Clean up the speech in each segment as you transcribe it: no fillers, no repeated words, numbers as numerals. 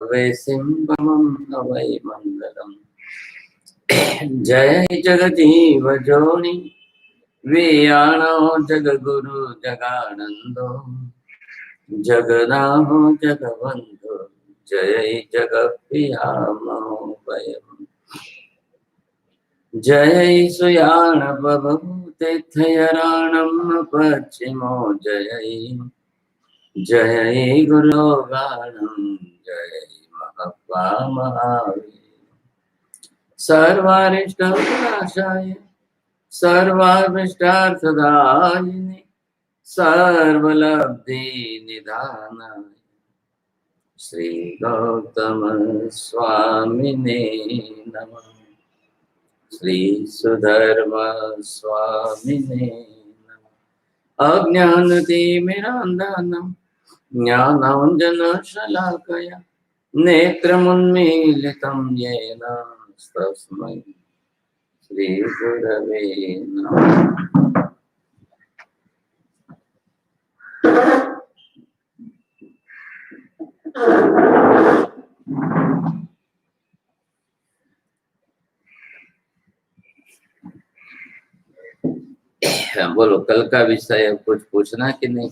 वैसिम्बमं वै मंगलम। जय जगजीव जोनि वेयाणो जगगुरु जगानंदो जगनाहो जगवंदो जय जगप्रियामोपयम्। जय सुयाण बभूतिथयराणं पश्चिमो जय जय गुरुगाणं जय महत्वा महावीर। सर्वारिष्टविनाशाय सर्वाभीष्टार्थदायिने सर्वलब्धि निधानाय श्री गौतम स्वामिने नमः। श्री सुधर्म स्वामिने नमः। अज्ञानतिमिरान्धनं ज्ञानाञ्जनशलाकया नेत्रमुन्मीलितं येन तस्मै श्री गुरवे नमः। बोलो, कल का विषय कुछ पूछना कि नहीं?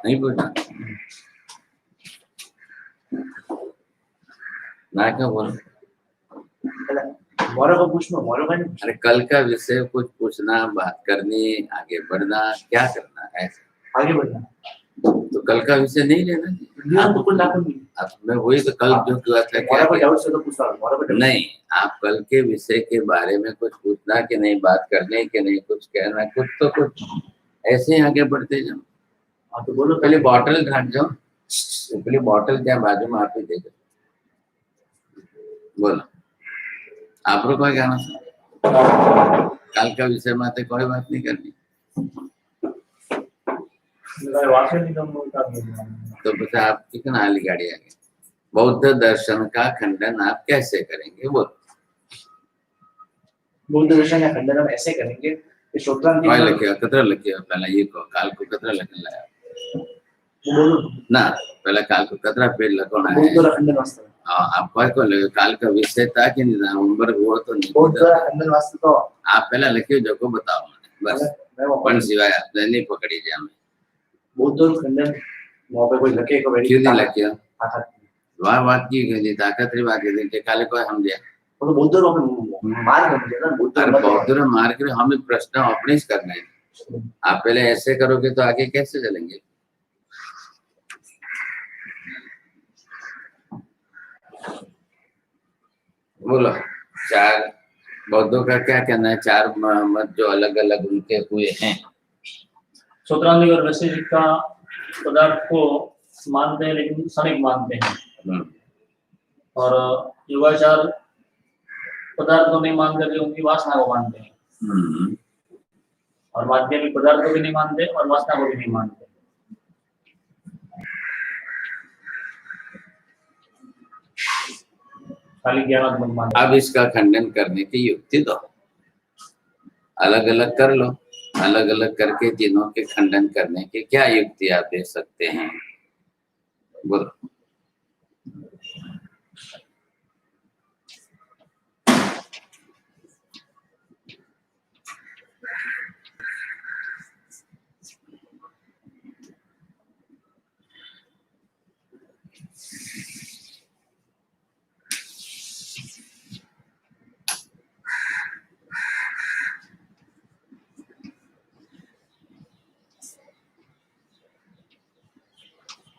नहीं पूछना ना, क्या बोलो? अरे कल का विषय कुछ पूछना, बात करनी, आगे बढ़ना, क्या करना है? आगे बढ़ना तो कल का विषय नहीं लेना। अब मैं वही तो कल जो किया था, क्या नहीं, आप कल के विषय के बारे में कुछ पूछना कि नहीं, बात करने के नहीं, कुछ कहना, कुछ तो कुछ ऐसे ही आगे बढ़ते जाओ। तो बोलो, पहले बॉटल ढांक जाओ, पहले बॉटल क्या बाजू में आप ही दे जाओ। बोलो, आप लोग कोई कहना कल का विषय में तो कोई बात नहीं करनी। तो बता, आप कितना आली गाड़ी आगे बौद्ध दर्शन का खंडन आप कैसे करेंगे? बोलो, बौद्ध दर्शन का खंडन हम ऐसे करेंगे कि कतरा लगे पहला ये को काल को कतरा लगने लाया ना, पहला काल को कतरा पेड़ लगाना है। बौद्ध खंडन वास्तव आप को लगे काल का विषय था कि नहीं, उम्र वो तो नहीं। बौद्ध खंडन वास्तव तो आप पहला लिखियो, जो को बताओ बस, पण सिवाय आपने नहीं पकड़ी जाए। हमें बौद्ध खंडन वहाँ पे कोई लगे को क्यों नहीं लगे? वाह बात की गई ताकत री बात है कि काले को हम दिया तो बौद्ध मार कर ना, बौद्ध मार के हमें प्रश्न अपने से करना है। आप पहले ऐसे करोगे तो आगे कैसे चलेंगे? बोलो, चार बौद्धों का क्या कहना है? चार मत जो अलग अलग उनके हुए हैं। सूत्रांतिक और वैशेषिक का पदार्थ को मानते हैं, लेकिन क्षणिक मानते हैं। और युगाचार पदार्थ को नहीं मान करके उनकी वासना को मानते हैं। और माध्यमिक पदार्थ को भी नहीं मानते और वासना को भी नहीं मानते। खाली ज्ञानात्मक मानते। अब इसका खंडन करने की युक्ति दो, अलग अलग कर लो, अलग अलग करके तीनों के खंडन करने की क्या युक्ति आप दे सकते हैं? बोलो,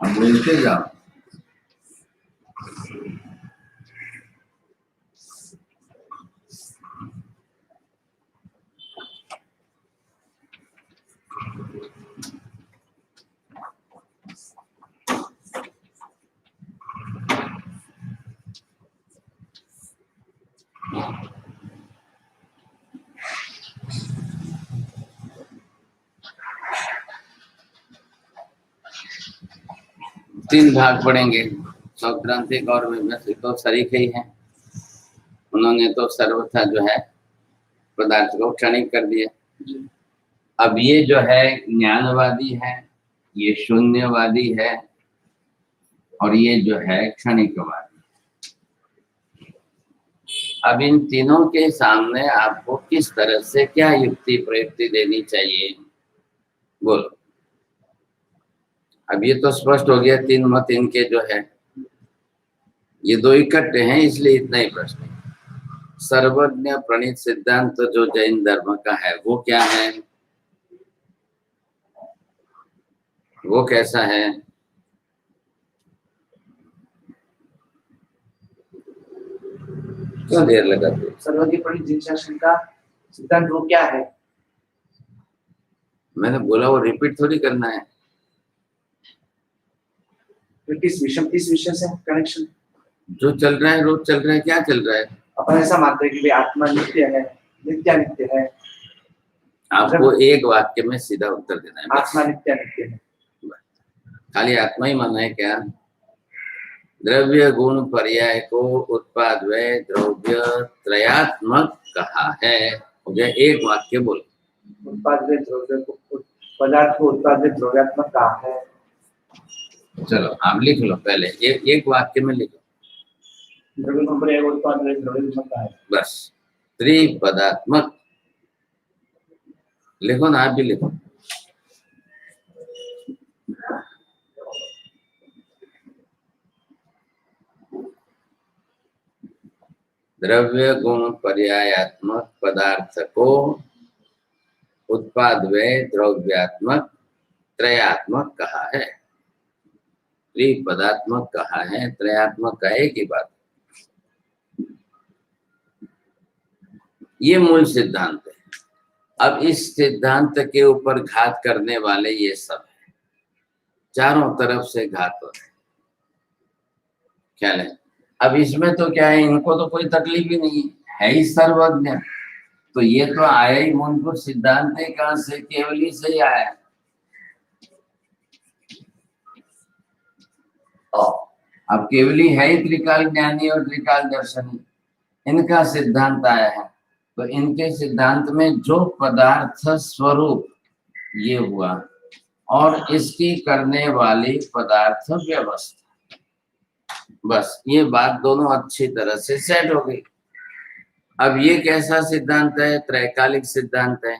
हम बोलते जाओ। तीन भाग पड़ेंगे, सौक्रांतिक और वैमनसिक तो शरीक ही हैं। उन्होंने तो सर्वथा जो है पदार्थ को क्षणिक कर दिया। अब ये जो है ज्ञानवादी है, ये शून्यवादी है, और ये जो है क्षणिकवाद। अब इन तीनों के सामने आपको किस तरह से क्या युक्ति प्रयुक्ति देनी चाहिए, बोलो। अब ये तो स्पष्ट हो गया, तीन मत इनके जो है ये दो इकट्ठे हैं, इसलिए इतना ही प्रश्न है। सर्वज्ञ प्रणीत सिद्धांत जो जैन धर्म का है वो क्या है, वो कैसा है? क्यों देर लगाते? सर्वज्ञ प्रणीत जैन शासन का सिद्धांत वो क्या है? मैंने बोला वो रिपीट थोड़ी करना है। तो किस विषय से कनेक्शन? जो चल रहा है, रोज चल रहा है, क्या चल रहा है? अपन ऐसा मानते हैं कि भाई आत्मा नित्य है, नित्य है। आपको एक वाक्य में सीधा उत्तर देना है, आत्मा नित्य है। खाली आत्मा ही माना है क्या? द्रव्य गुण पर्याय को उत्पाद व द्रव्य त्रयात्मक कहा है। मुझे एक वाक्य बोल। उत्पाद व द्रव्य को, पदार्थ को उत्पाद व द्रव्यात्मक कहा है। चलो आप लिख लो, पहले एक वाक्य में लिखो। द्रव्य को पर्याय उत्पाद व द्रव्यात्मक कहा है, बस। त्रिपदात्मक लिखो ना, आप भी लिखो। द्रव्य गुण पर्यायात्मक पदार्थ को उत्पाद व द्रव्यात्मक त्रयात्मक कहा है। त्रिपदात्मक कहा है, त्रयात्मक का एक ही बात। ये मूल सिद्धांत है। अब इस सिद्धांत के ऊपर घात करने वाले ये सब है, चारों तरफ से घात हो रहे, ख्याल है। अब इसमें तो क्या है, इनको तो कोई तकलीफ ही नहीं है ही सर्वज्ञ। तो ये तो आया ही मूलभूत सिद्धांत है, कहां से? केवली से ही आया। अब केवली है ही त्रिकाल ज्ञानी और त्रिकाल दर्शनी, इनका सिद्धांत आया है। तो इनके सिद्धांत में जो पदार्थ स्वरूप ये हुआ और इसकी करने वाली पदार्थ व्यवस्था, बस ये बात दोनों अच्छी तरह से सेट हो गई। अब ये कैसा सिद्धांत है? त्रैकालिक सिद्धांत है।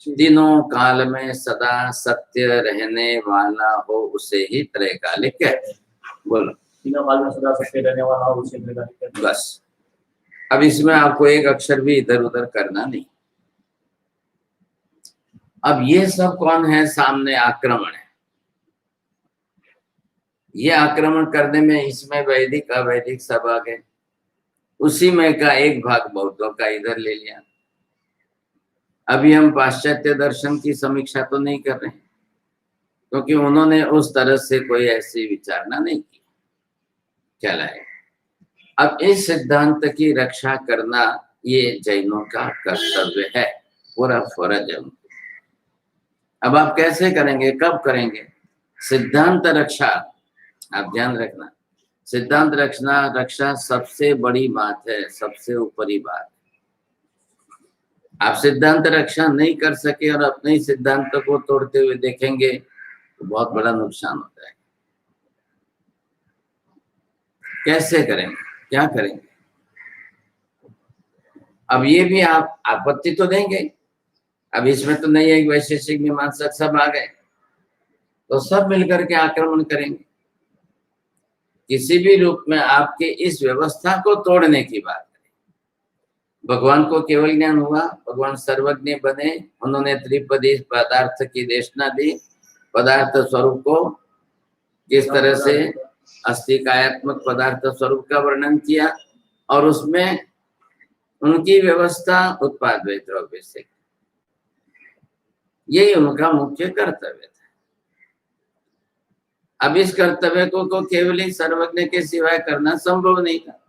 तीनों काल में सदा सत्य रहने वाला हो उसे ही त्रैकालिक कहते हैं। बोलो। तीनों काल में सदा सत्य रहने वाला हो उसे त्रैकालिक कहते हैं। बस अब इसमें आपको एक अक्षर भी इधर उधर करना नहीं। अब ये सब कौन है? सामने आक्रमण है। ये आक्रमण करने में इसमें वैदिक अवैदिक सब आ गए। उसी में का एक भाग बौद्धों का इधर ले लिया। अभी हम पाश्चात्य दर्शन की समीक्षा तो नहीं कर रहे, क्योंकि उन्होंने उस तरह से कोई ऐसी विचारणा नहीं की। क्या लाए? अब इस सिद्धांत की रक्षा करना ये जैनों का कर्तव्य है, पूरा फर्ज है उनको। अब आप कैसे करेंगे, कब करेंगे? सिद्धांत रक्षा, आप ध्यान रखना, सिद्धांत रक्षा सबसे बड़ी बात है, सबसे ऊपरी बात। आप सिद्धांत रक्षा नहीं कर सके और अपने ही सिद्धांत को तोड़ते हुए देखेंगे तो बहुत बड़ा नुकसान होता है। कैसे करेंगे, क्या करेंगे? अब ये भी आप आपत्ति तो देंगे। अब इसमें तो नहीं है, वैशेषिक मीमांसक सब आ गए, तो सब मिलकर के आक्रमण करेंगे। किसी भी रूप में आपके इस व्यवस्था को तोड़ने की बात करें। भगवान को केवल ज्ञान हुआ, भगवान सर्वज्ञ बने, उन्होंने त्रिपदी पदार्थ की देशना दी, पदार्थ स्वरूप को किस तरह से अस्तिकायात्मक पदार्थ स्वरूप का वर्णन किया और उसमें उनकी व्यवस्था उत्पाद व द्रव्य से, यही उनका मुख्य कर्तव्य था। अब इस कर्तव्य को तो केवल ही सर्वज्ञ के सिवाय करना संभव नहीं था।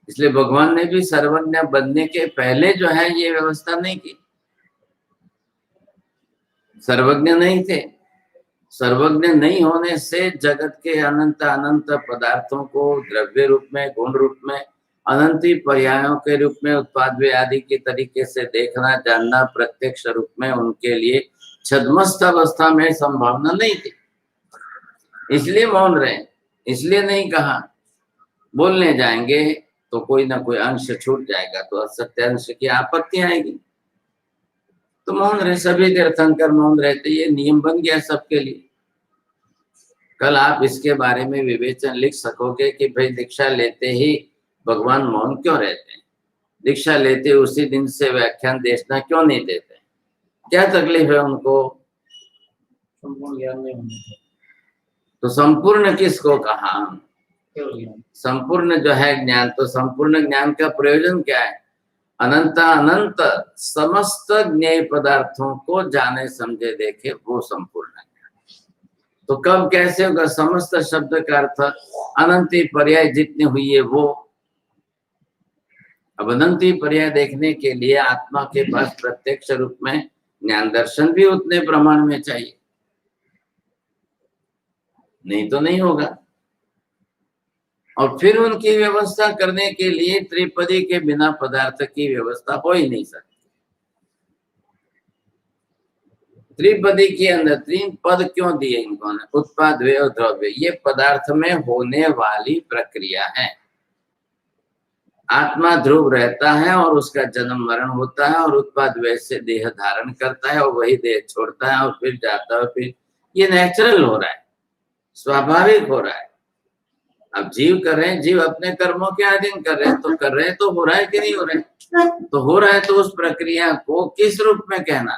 इसलिए भगवान ने भी सर्वज्ञ बनने के पहले जो है ये व्यवस्था नहीं की। सर्वज्ञ नहीं थे, सर्वज्ञ नहीं होने से जगत के अनंत अनंत पदार्थों को द्रव्य रूप में, गुण रूप में, अनंत पर्यायों के रूप में, उत्पाद आदि के तरीके से देखना जानना प्रत्यक्ष रूप में उनके लिए छद्मस्त अवस्था में संभावना नहीं थी। इसलिए मौन रहे, इसलिए नहीं कहा। बोलने जाएंगे तो कोई ना कोई अंश छूट जाएगा, तो असत्य अंश की आपत्ति आएगी। तो मौन रहे, सभी तीर्थंकर मौन रहते, ये नियम बन गया सबके लिए। कल आप इसके बारे में विवेचन लिख सकोगे कि भाई दीक्षा लेते ही भगवान मौन क्यों रहते हैं, दीक्षा लेते उसी दिन से व्याख्यान देना क्यों नहीं देते, क्या तकलीफ है उनको? संपूर्ण ज्ञान नहीं होने से। तो संपूर्ण किसको कहा? केवल ज्ञान। संपूर्ण जो है ज्ञान, तो संपूर्ण ज्ञान का प्रयोजन क्या है? अनंत अनंत समस्त ज्ञेय पदार्थों को जाने समझे देखे, वो संपूर्ण ज्ञान। तो कब कैसे होगा? समस्त शब्द का अर्थ अनंती पर्याय जितने हुई है वो। अब अनंती पर्याय देखने के लिए आत्मा के पास प्रत्यक्ष रूप में ज्ञान दर्शन भी उतने प्रमाण में चाहिए, नहीं तो नहीं होगा। और फिर उनकी व्यवस्था करने के लिए त्रिपदी के बिना पदार्थ की व्यवस्था हो ही नहीं सकती। त्रिपदी के अंदर 3 पद क्यों दिए इनको? उत्पाद वे और द्रव्य, ये पदार्थ में होने वाली प्रक्रिया है। आत्मा ध्रुव रहता है और उसका जन्म मरण होता है, और उत्पाद वे से देह धारण करता है और वही देह छोड़ता है और फिर जाता है, फिर ये नेचुरल हो रहा है, स्वाभाविक हो रहा है। अब जीव कर रहे हैं, जीव अपने कर्मों के अधीन कर रहे हैं, तो कर रहे हैं तो हो रहा है कि नहीं हो रहा है? तो हो रहा है, तो उस प्रक्रिया को किस रूप में कहना?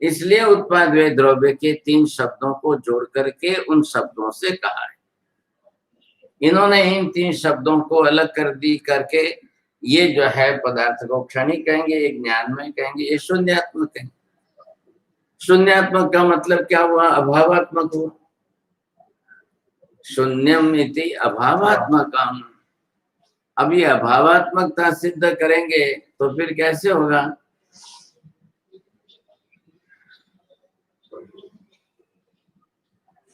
इसलिए उत्पाद वे द्रव्य के 3 शब्दों को जोड़ करके उन शब्दों से कहा है। इन्होंने इन 3 शब्दों को अलग कर दी करके ये जो है पदार्थ को क्षणिक कहेंगे, ये ज्ञान में कहेंगे, ये शून्यात्मक कहेंगे। शून्यात्मक का मतलब क्या हुआ? अभावात्मक हुआ। शून्यम इति अभावात्मकम। अब ये अभावात्मकता सिद्ध करेंगे तो फिर कैसे होगा?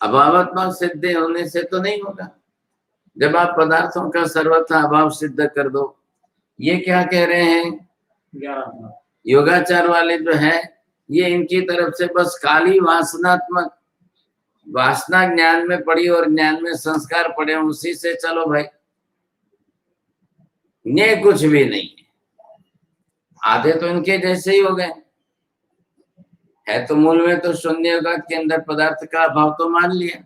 अभावात्मक सिद्ध होने से तो नहीं होगा। जब आप पदार्थों का सर्वथा अभाव सिद्ध कर दो, ये क्या कह रहे हैं योगाचार वाले जो है, ये इनकी तरफ से बस खाली वासनात्मक, वासना ज्ञान में पड़ी और ज्ञान में संस्कार पड़े, उसी से चलो भाई, ये कुछ भी नहीं है। आधे तो इनके जैसे ही हो गए है, तो मूल में तो शून्य योगा के अंदर पदार्थ का अभाव तो मान लिया।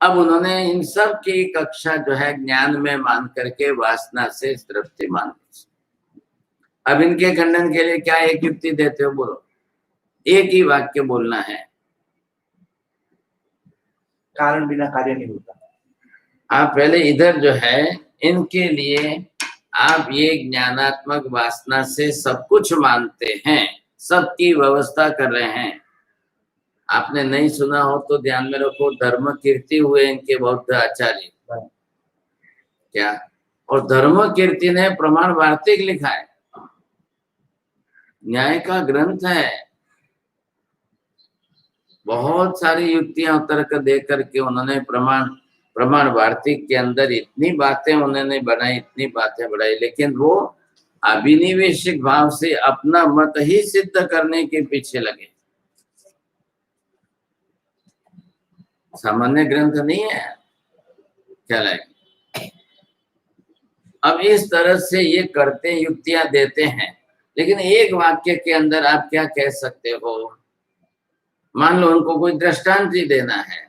अब उन्होंने इन सब की कक्षा जो है ज्ञान में मान करके वासना से तृप्ति मान ली। अब इनके खंडन के लिए क्या एक युक्ति देते हो? बोलो, एक ही वाक्य बोलना है। कारण बिना कार्य नहीं होता। आप पहले इधर जो है इनके लिए आप ये ज्ञानात्मक वासना से सब कुछ मानते हैं, सबकी व्यवस्था कर रहे हैं। आपने नहीं सुना हो तो ध्यान में रखो, धर्म कीर्ति हुए इनके बौद्ध आचार्य क्या, और धर्म कीर्ति ने प्रमाण वार्तिक लिखा है, न्याय का ग्रंथ है। बहुत सारी युक्तियां तर्क दे करके उन्होंने प्रमाण वार्तिक के अंदर इतनी बातें उन्होंने बनाई, इतनी बातें बढ़ाई, लेकिन वो अभिनिवेशिक भाव से अपना मत ही सिद्ध करने के पीछे लगे। सामान्य ग्रंथ नहीं है, क्या लगे? अब इस तरह से ये करते, युक्तियां देते हैं, लेकिन एक वाक्य के अंदर आप क्या कह सकते हो? मान लो उनको कोई दृष्टांत ही देना है,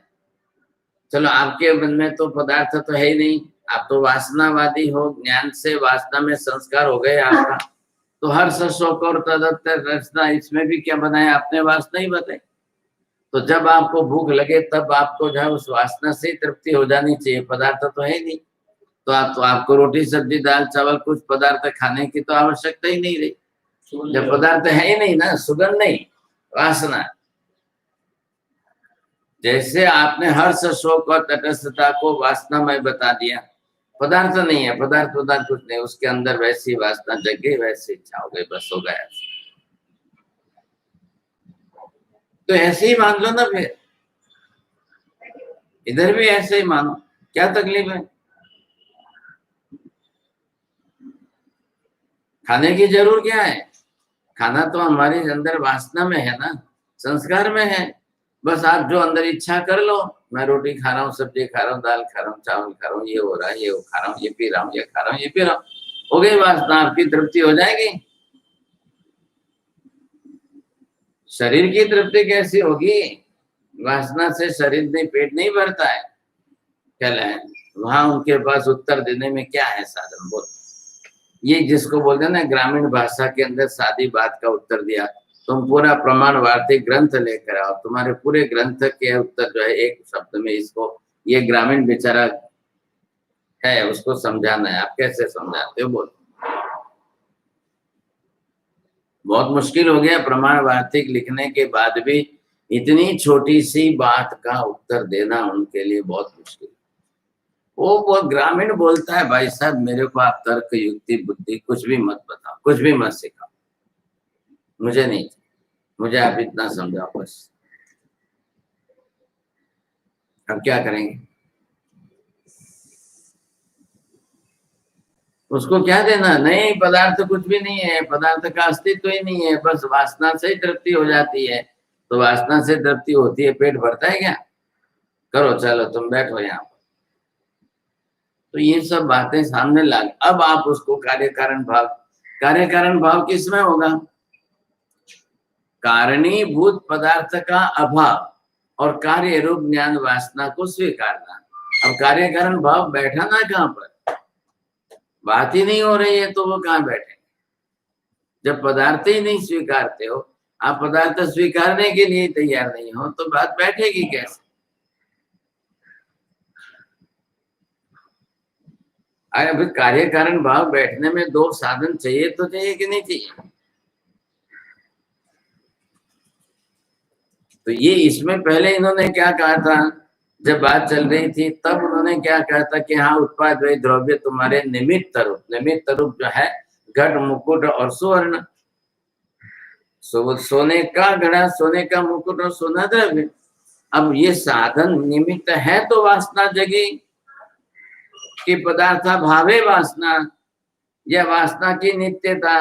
चलो आपके मन में तो पदार्थ तो है ही नहीं, आप तो वासनावादी हो, ज्ञान से वासना में संस्कार हो गए आपका, तो हर्ष शोक और तदत्तर रचना, इसमें भी क्या बनाया आपने? वासना ही बताई। तो जब आपको भूख लगे तब आपको जो है उस वासना से तृप्ति हो जानी चाहिए, पदार्थ तो है ही नहीं, तो आपको रोटी सब्जी दाल चावल कुछ पदार्थ खाने की तो आवश्यकता ही नहीं रही, जब पदार्थ है ही नहीं ना, सुगंध नहीं, वासना। जैसे आपने हर्ष शोक और तटस्थता को वासना में बता दिया, पदार्थ नहीं है, पदार्थ कुछ नहीं, उसके अंदर वैसी वासना जग गई, वैसी इच्छा हो गई, बस हो गया। तो ऐसे ही मान लो ना, फिर इधर भी ऐसे ही मानो, क्या तकलीफ है? खाने की जरूर क्या है? खाना तो हमारे अंदर वासना में है ना, संस्कार में है। बस आप जो अंदर इच्छा कर लो, मैं रोटी खा रहा हूँ, सब्जी खा रहा हूँ, दाल खा रहा हूँ, चावल खा रहा हूँ, ये हो रहा है, ये खा रहा हूँ, ये पी रहा हूँ, ये खा रहा हूँ, ये पी रहा हूँ, हो गई वासना, आपकी तृप्ति हो जाएगी। शरीर की तृप्ति कैसी होगी? वासना से शरीर नहीं, पेट नहीं भरता है। कहला है वहां उनके पास उत्तर देने में क्या है साधन? बोल। ये जिसको बोलते हैं ना ग्रामीण भाषा के अंदर सादी बात का उत्तर दिया। तुम पूरा प्रमाण वार्तिक ग्रंथ लेकर आओ, तुम्हारे पूरे ग्रंथ के उत्तर जो है एक शब्द में, इसको ये ग्रामीण बेचारा है उसको समझाना है। आप कैसे समझाते हो? बोल। बहुत मुश्किल हो गया प्रमाण वार्तिक लिखने के बाद भी इतनी छोटी सी बात का उत्तर देना उनके लिए बहुत मुश्किल। वो ग्रामीण बोलता है, भाई साहब मेरे को आप तर्क युक्ति बुद्धि कुछ भी मत बताओ, कुछ भी मत सिखाओ, मुझे नहीं, मुझे आप इतना समझाओ बस। अब क्या करेंगे? उसको क्या देना? नहीं, पदार्थ कुछ भी नहीं है, पदार्थ का अस्तित्व ही नहीं है, बस वासना से ही तृप्ति हो जाती है। तो वासना से तृप्ति होती है, पेट भरता है क्या? करो, चलो तुम बैठो यहाँ पर। तो ये सब बातें सामने लाग, अब आप उसको कार्य कारण भाव किसमें होगा? कारणीभूत पदार्थ का अभाव और कार्य रूप ज्ञान वासना को स्वीकारना। अब कार्य कारण भाव बैठाना कहाँ पर? बात ही नहीं हो रही है तो वो कहाँ बैठे? जब पदार्थ ही नहीं स्वीकारते हो, आप पदार्थ स्वीकारने के लिए तैयार नहीं हो, तो बात बैठेगी कैसे? अरे कार्य कारण भाव बैठने में दो साधन चाहिए तो चाहिए कि नहीं चाहिए? तो ये इसमें पहले इन्होंने क्या कहा था, जब बात चल रही थी तब उन्होंने क्या कहा था कि हाँ उत्पाद व द्रव्य तुम्हारे निमित्त रूप जो है घट मुकुट और सुवर्ण, सोने का घड़ा, सोने का मुकुट और सोना द्रव्य। अब ये साधन निमित्त है तो वासना जगी कि पदार्थ भावे वासना, यह वासना की नित्यता,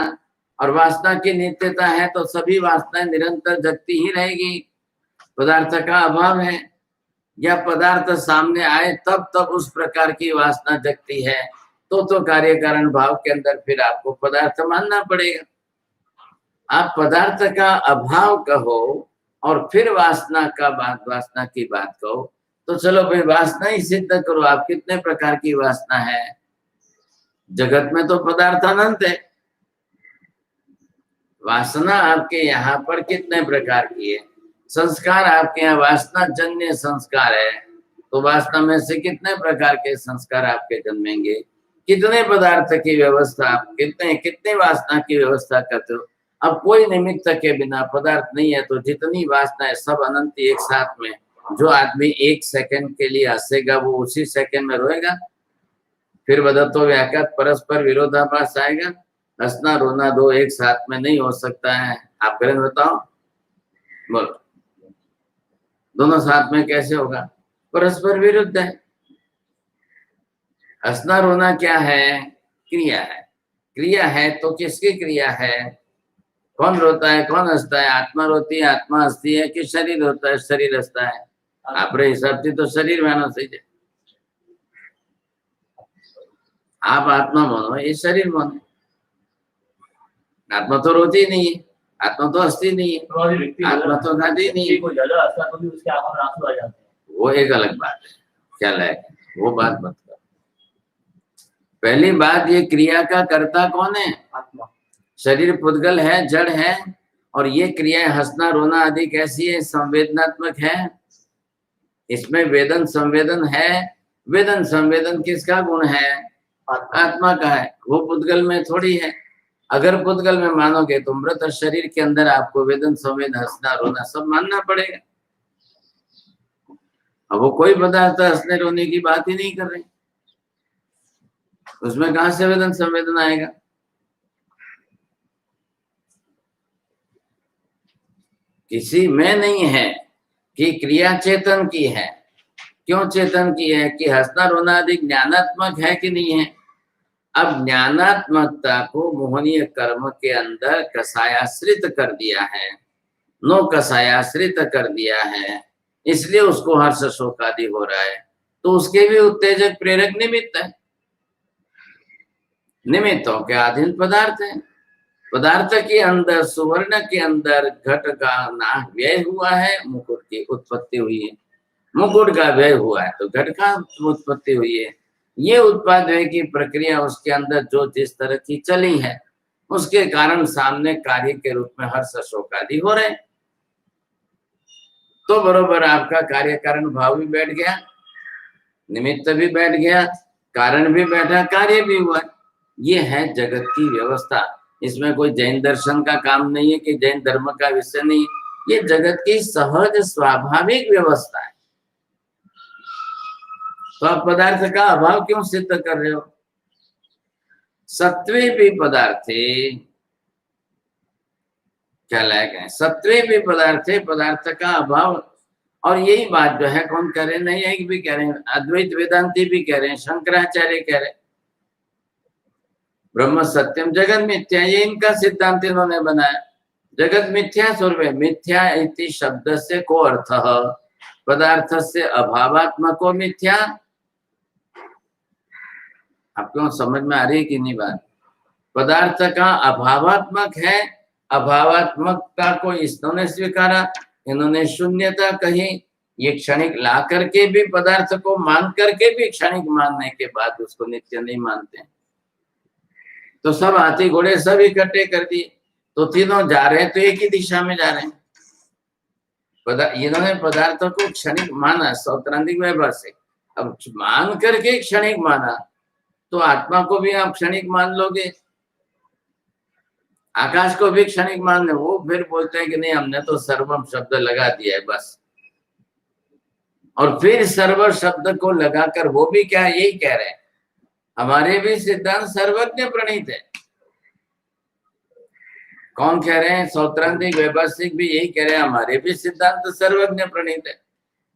और वासना की नित्यता है तो सभी वासनाएं निरंतर जगती ही रहेगी। पदार्थ का अभाव है या पदार्थ सामने आए तब उस प्रकार की वासना जगती है, तो कार्य कारण भाव के अंदर फिर आपको पदार्थ मानना पड़ेगा। आप पदार्थ का अभाव कहो और फिर वासना की बात कहो, तो चलो भाई वासना ही सिद्ध करो। आप कितने प्रकार की वासना है? जगत में तो पदार्थ अनंत है, वासना आपके यहाँ पर कितने प्रकार की है? संस्कार आपके यहाँ वासना जन्य संस्कार है, तो वासना में से कितने प्रकार के संस्कार आपके जन्मेंगे? कितने पदार्थ की व्यवस्था आप कितने वासना की व्यवस्था करते हो? अब कोई निमित्त के बिना पदार्थ नहीं है तो जितनी वासना है सब अनंत एक साथ में। जो आदमी 1 सेकंड के लिए हंसेगा वो उसी सेकंड में रोएगा। फिर बदतो व्याकत परस्पर विरोधाभास आएगा। हंसना रोना दो एक साथ में नहीं हो सकता है। आप करें बताओ, बोलो दोनों साथ में कैसे होगा? परस्पर विरुद्ध है। हंसना रोना क्या है? क्रिया है। क्रिया है तो किसकी क्रिया है? कौन रोता है, कौन हंसता है? आत्मा रोती है, आत्मा हंसती है, कि शरीर होता है, शरीर हंसता है? आपरे हिसाब से तो शरीर मानो सही है। आप आत्मा मानो, ये शरीर मानो। आत्मा तो रोती नहीं है, आत्मा तो हंसती नहीं है, आत्मा तो गाती नहीं है। वो एक अलग बात है, क्या लायक वो बात मत कर। पहली बात, ये क्रिया का कर्ता कौन है? आत्मा। शरीर पुद्गल है, जड़ है, और ये क्रिया हंसना रोना आदि कैसी है? संवेदनात्मक है। इसमें वेदन संवेदन है। वेदन संवेदन किसका गुण है? आत्मा का है। वो पुद्गल में थोड़ी है। अगर पुद्गल में मानोगे तो मृत शरीर के अंदर आपको वेदन संवेद हंसना रोना सब मानना पड़ेगा। अब वो कोई पदार्थ हंसने रोने की बात ही नहीं कर रहे, उसमें कहां से वेदन संवेदन आएगा? किसी में नहीं है कि क्रिया चेतन की है। क्यों चेतन की है? कि हंसना रोना आदि ज्ञानात्मक है कि नहीं है? अब ज्ञानात्मकता को मोहनीय कर्म के अंदर कसायाश्रित कर दिया है, नो कसायाश्रित कर दिया है। इसलिए उसको हर्ष शोक आदि हो रहा है। तो उसके भी उत्तेजक प्रेरक निमित्त है, निमित्तों के अधीन पदार्थ है। पदार्थ के अंदर, सुवर्ण के अंदर घट का नाश व्यय हुआ है, मुकुट की उत्पत्ति हुई है। मुकुट का व्यय हुआ है तो घट का उत्पत्ति हुई है। ये उत्पाद व्यय की प्रक्रिया उसके अंदर जो जिस तरह की चली है, उसके कारण सामने कार्य के रूप में हर्ष शोक आदि हो रहे। तो बरोबर आपका कार्य कारण भाव भी बैठ गया, निमित्त भी बैठ गया, कारण भी बैठा, कार्य भी हुआ। ये है जगत की व्यवस्था। इसमें कोई जैन दर्शन का काम नहीं है कि जैन धर्म का विषय नहीं, ये जगत की सहज स्वाभाविक व्यवस्था है। तो आप पदार्थ का अभाव क्यों सिद्ध कर रहे हो? सत्वे भी पदार्थे क्या लायक है, सत्वे भी पदार्थे, पदार्थ का अभाव। और यही बात जो है कौन कह रहे, नहीं भी कह रहे हैं, अद्वैत वेदांती भी कह रहे हैं, शंकराचार्य कह रहे हैं, ब्रह्म सत्यम जगत मिथ्या, ये इनका सिद्धांत इन्होंने बनाया। जगत मिथ्या स्वरूप है। मिथ्या इति शब्द से को अर्थ पदार्थ से अभावात्मको मिथ्या। आपको समझ में आ रही है कि नहीं बात? पदार्थ का अभावात्मक है, अभावात्मकता को इन्होंने स्वीकारा, इन्होंने शून्यता कही। ये क्षणिक ला करके भी पदार्थ को मान करके भी क्षणिक मानने के बाद उसको नित्य नहीं मानते हैं। तो सब हाथी घोड़े सब इकट्ठे कर दिए, तो तीनों जा रहे हैं तो एक ही दिशा में जा रहे हैं। इन्होंने पदार्थों को क्षणिक माना सौत्रांतिक व्यवहार से, अब मान करके क्षणिक माना तो आत्मा को भी आप क्षणिक मान लोगे, आकाश को भी क्षणिक मान ले। वो फिर बोलते हैं कि नहीं, हमने तो सर्वम शब्द लगा दिया है बस। और फिर सर्व शब्द को लगाकर वो भी क्या यही कह रहे हैं, हमारे भी सिद्धांत सर्वज्ञ प्रणीत है। कौन कह रहे हैं? सौत्रांतिक व्यवसायिक भी यही कह रहे हैं, हमारे भी सिद्धांत सर्वज्ञ प्रणीत है।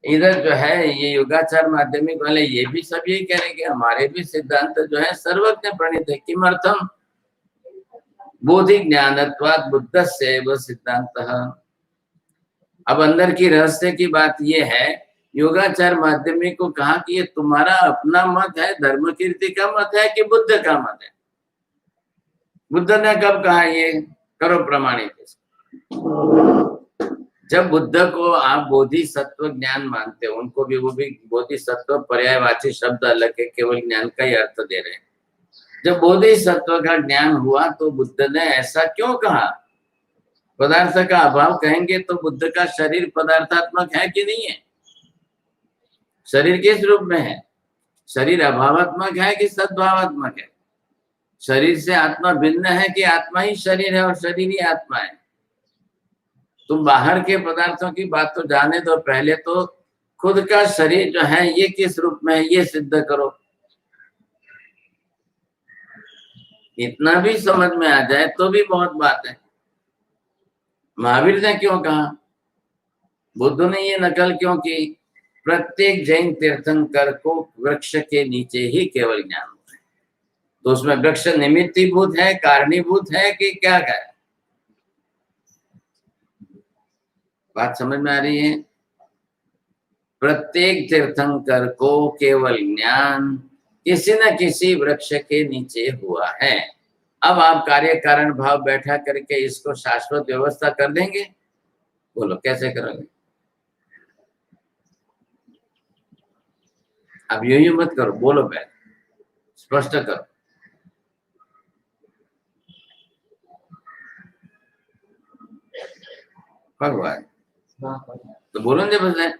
इधर जो है ये योगाचार माध्यमिक वाले ये भी सब यही कह रहे हैं कि हमारे भी सिद्धांत जो है सर्वज्ञ प्रणीत है। किमर्थम? बोधि ज्ञानत्वात् बुद्ध से वो सिद्धांत। अब अंदर की रहस्य की बात ये है, योगाचार माध्यमिक को कहा कि ये तुम्हारा अपना मत है, धर्म कीर्ति का मत है कि बुद्ध का मत है? बुद्ध ने कब कहा? ये करो प्रमाणित। जब बुद्ध को आप बोधिसत्व ज्ञान मानते हो, उनको भी वो भी बोधिसत्व पर्यायवाची शब्द अलग है, केवल ज्ञान का ही अर्थ दे रहे हैं। जब बोधिसत्व का ज्ञान हुआ तो बुद्ध ने ऐसा क्यों कहा? पदार्थ का अभाव कहेंगे तो बुद्ध का शरीर पदार्थात्मक है कि नहीं है? शरीर किस रूप में है? शरीर अभावात्मक है कि सद्भावात्मक है? शरीर से आत्मा भिन्न है कि आत्मा ही शरीर है और शरीर ही आत्मा है? तुम बाहर के पदार्थों की बात तो जाने दो, पहले तो खुद का शरीर जो है ये किस रूप में है ये सिद्ध करो। इतना भी समझ में आ जाए तो भी बहुत बात है। महावीर ने क्यों कहा, बुद्ध ने ये नकल क्यों की? प्रत्येक जैन तीर्थंकर को वृक्ष के नीचे ही केवल ज्ञान होता है। तो उसमें वृक्ष निमित्तीभूत है, कारणीभूत है कि क्या है? बात समझ में आ रही है? प्रत्येक तीर्थंकर को केवल ज्ञान किसी न किसी वृक्ष के नीचे हुआ है। अब आप कार्य कारण भाव बैठा करके इसको शाश्वत व्यवस्था कर देंगे? बोलो कैसे करोगे? अब यूं मत करो, बोलो पहले, स्पष्ट करो। भगवान तो बोलो ना, बस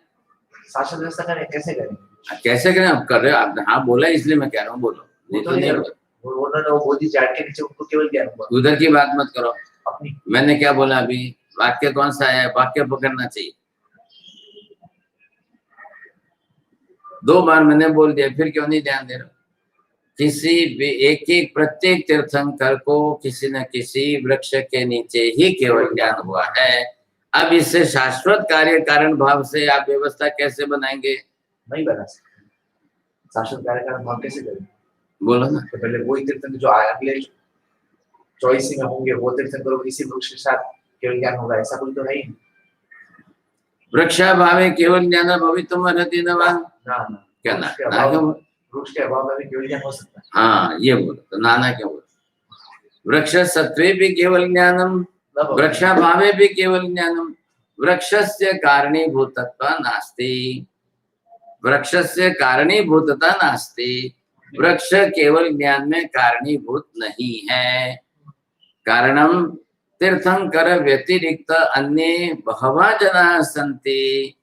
शासन व्यवस्था करें, कैसे करें? कैसे करें? आप कर रहे हो, आप हाँ बोला इसलिए मैं कह रहा हूँ, बोलो। नहीं तो नहीं बोला। वो बोधी चाट के नीचे उनको केवल ज्ञान हुआ। उधर की बात मत करो अपनी। मैंने क्या बोला अभी? वाक्य कौन सा है? वाक्य पकड़ना चाहिए। 2 बार मैंने बोल दिया, फिर क्यों नहीं ध्यान दे रहे? किसी भी एक प्रत्येक तीर्थंकर को किसी न किसी वृक्ष के नीचे ही केवल ज्ञान हुआ है। अब इससे शाश्वत कार्य कारण भाव से आप व्यवस्था कैसे बनाएंगे? नहीं बना सकते। शाश्वत कार्य कारण भाव कैसे करें? बोलो ना। तो पहले वही तीर्थंकर जो अगले चॉइस में होंगे वो तीर्थंकरों को इसी वृक्ष के साथ केवल ज्ञान होगा, ऐसा कुछ तो है ही। वृक्षा भावे केवल ज्ञान भवितुम अर्हति न वा? ना ना क्या ना? वृक्ष के ना क्यों? वृक्ष के अभाव में भी केवल ज्ञान हो सकता है। हाँ ये बोलो तो नाना क्या बोलो? वृक्ष सत्वे भी केवल ज्ञानम, वृक्षा भावे भी केवल ज्ञानम, वृक्षस्य कारणीभूतत्व नास्ति, वृक्षस्य कारणीभूतता नास्ति, वृक्ष केवल ज्ञान में कारणीभूत नहीं है। कारणम तीर्थंकर व्यतिरिक्त अन्य बहवा जना संति,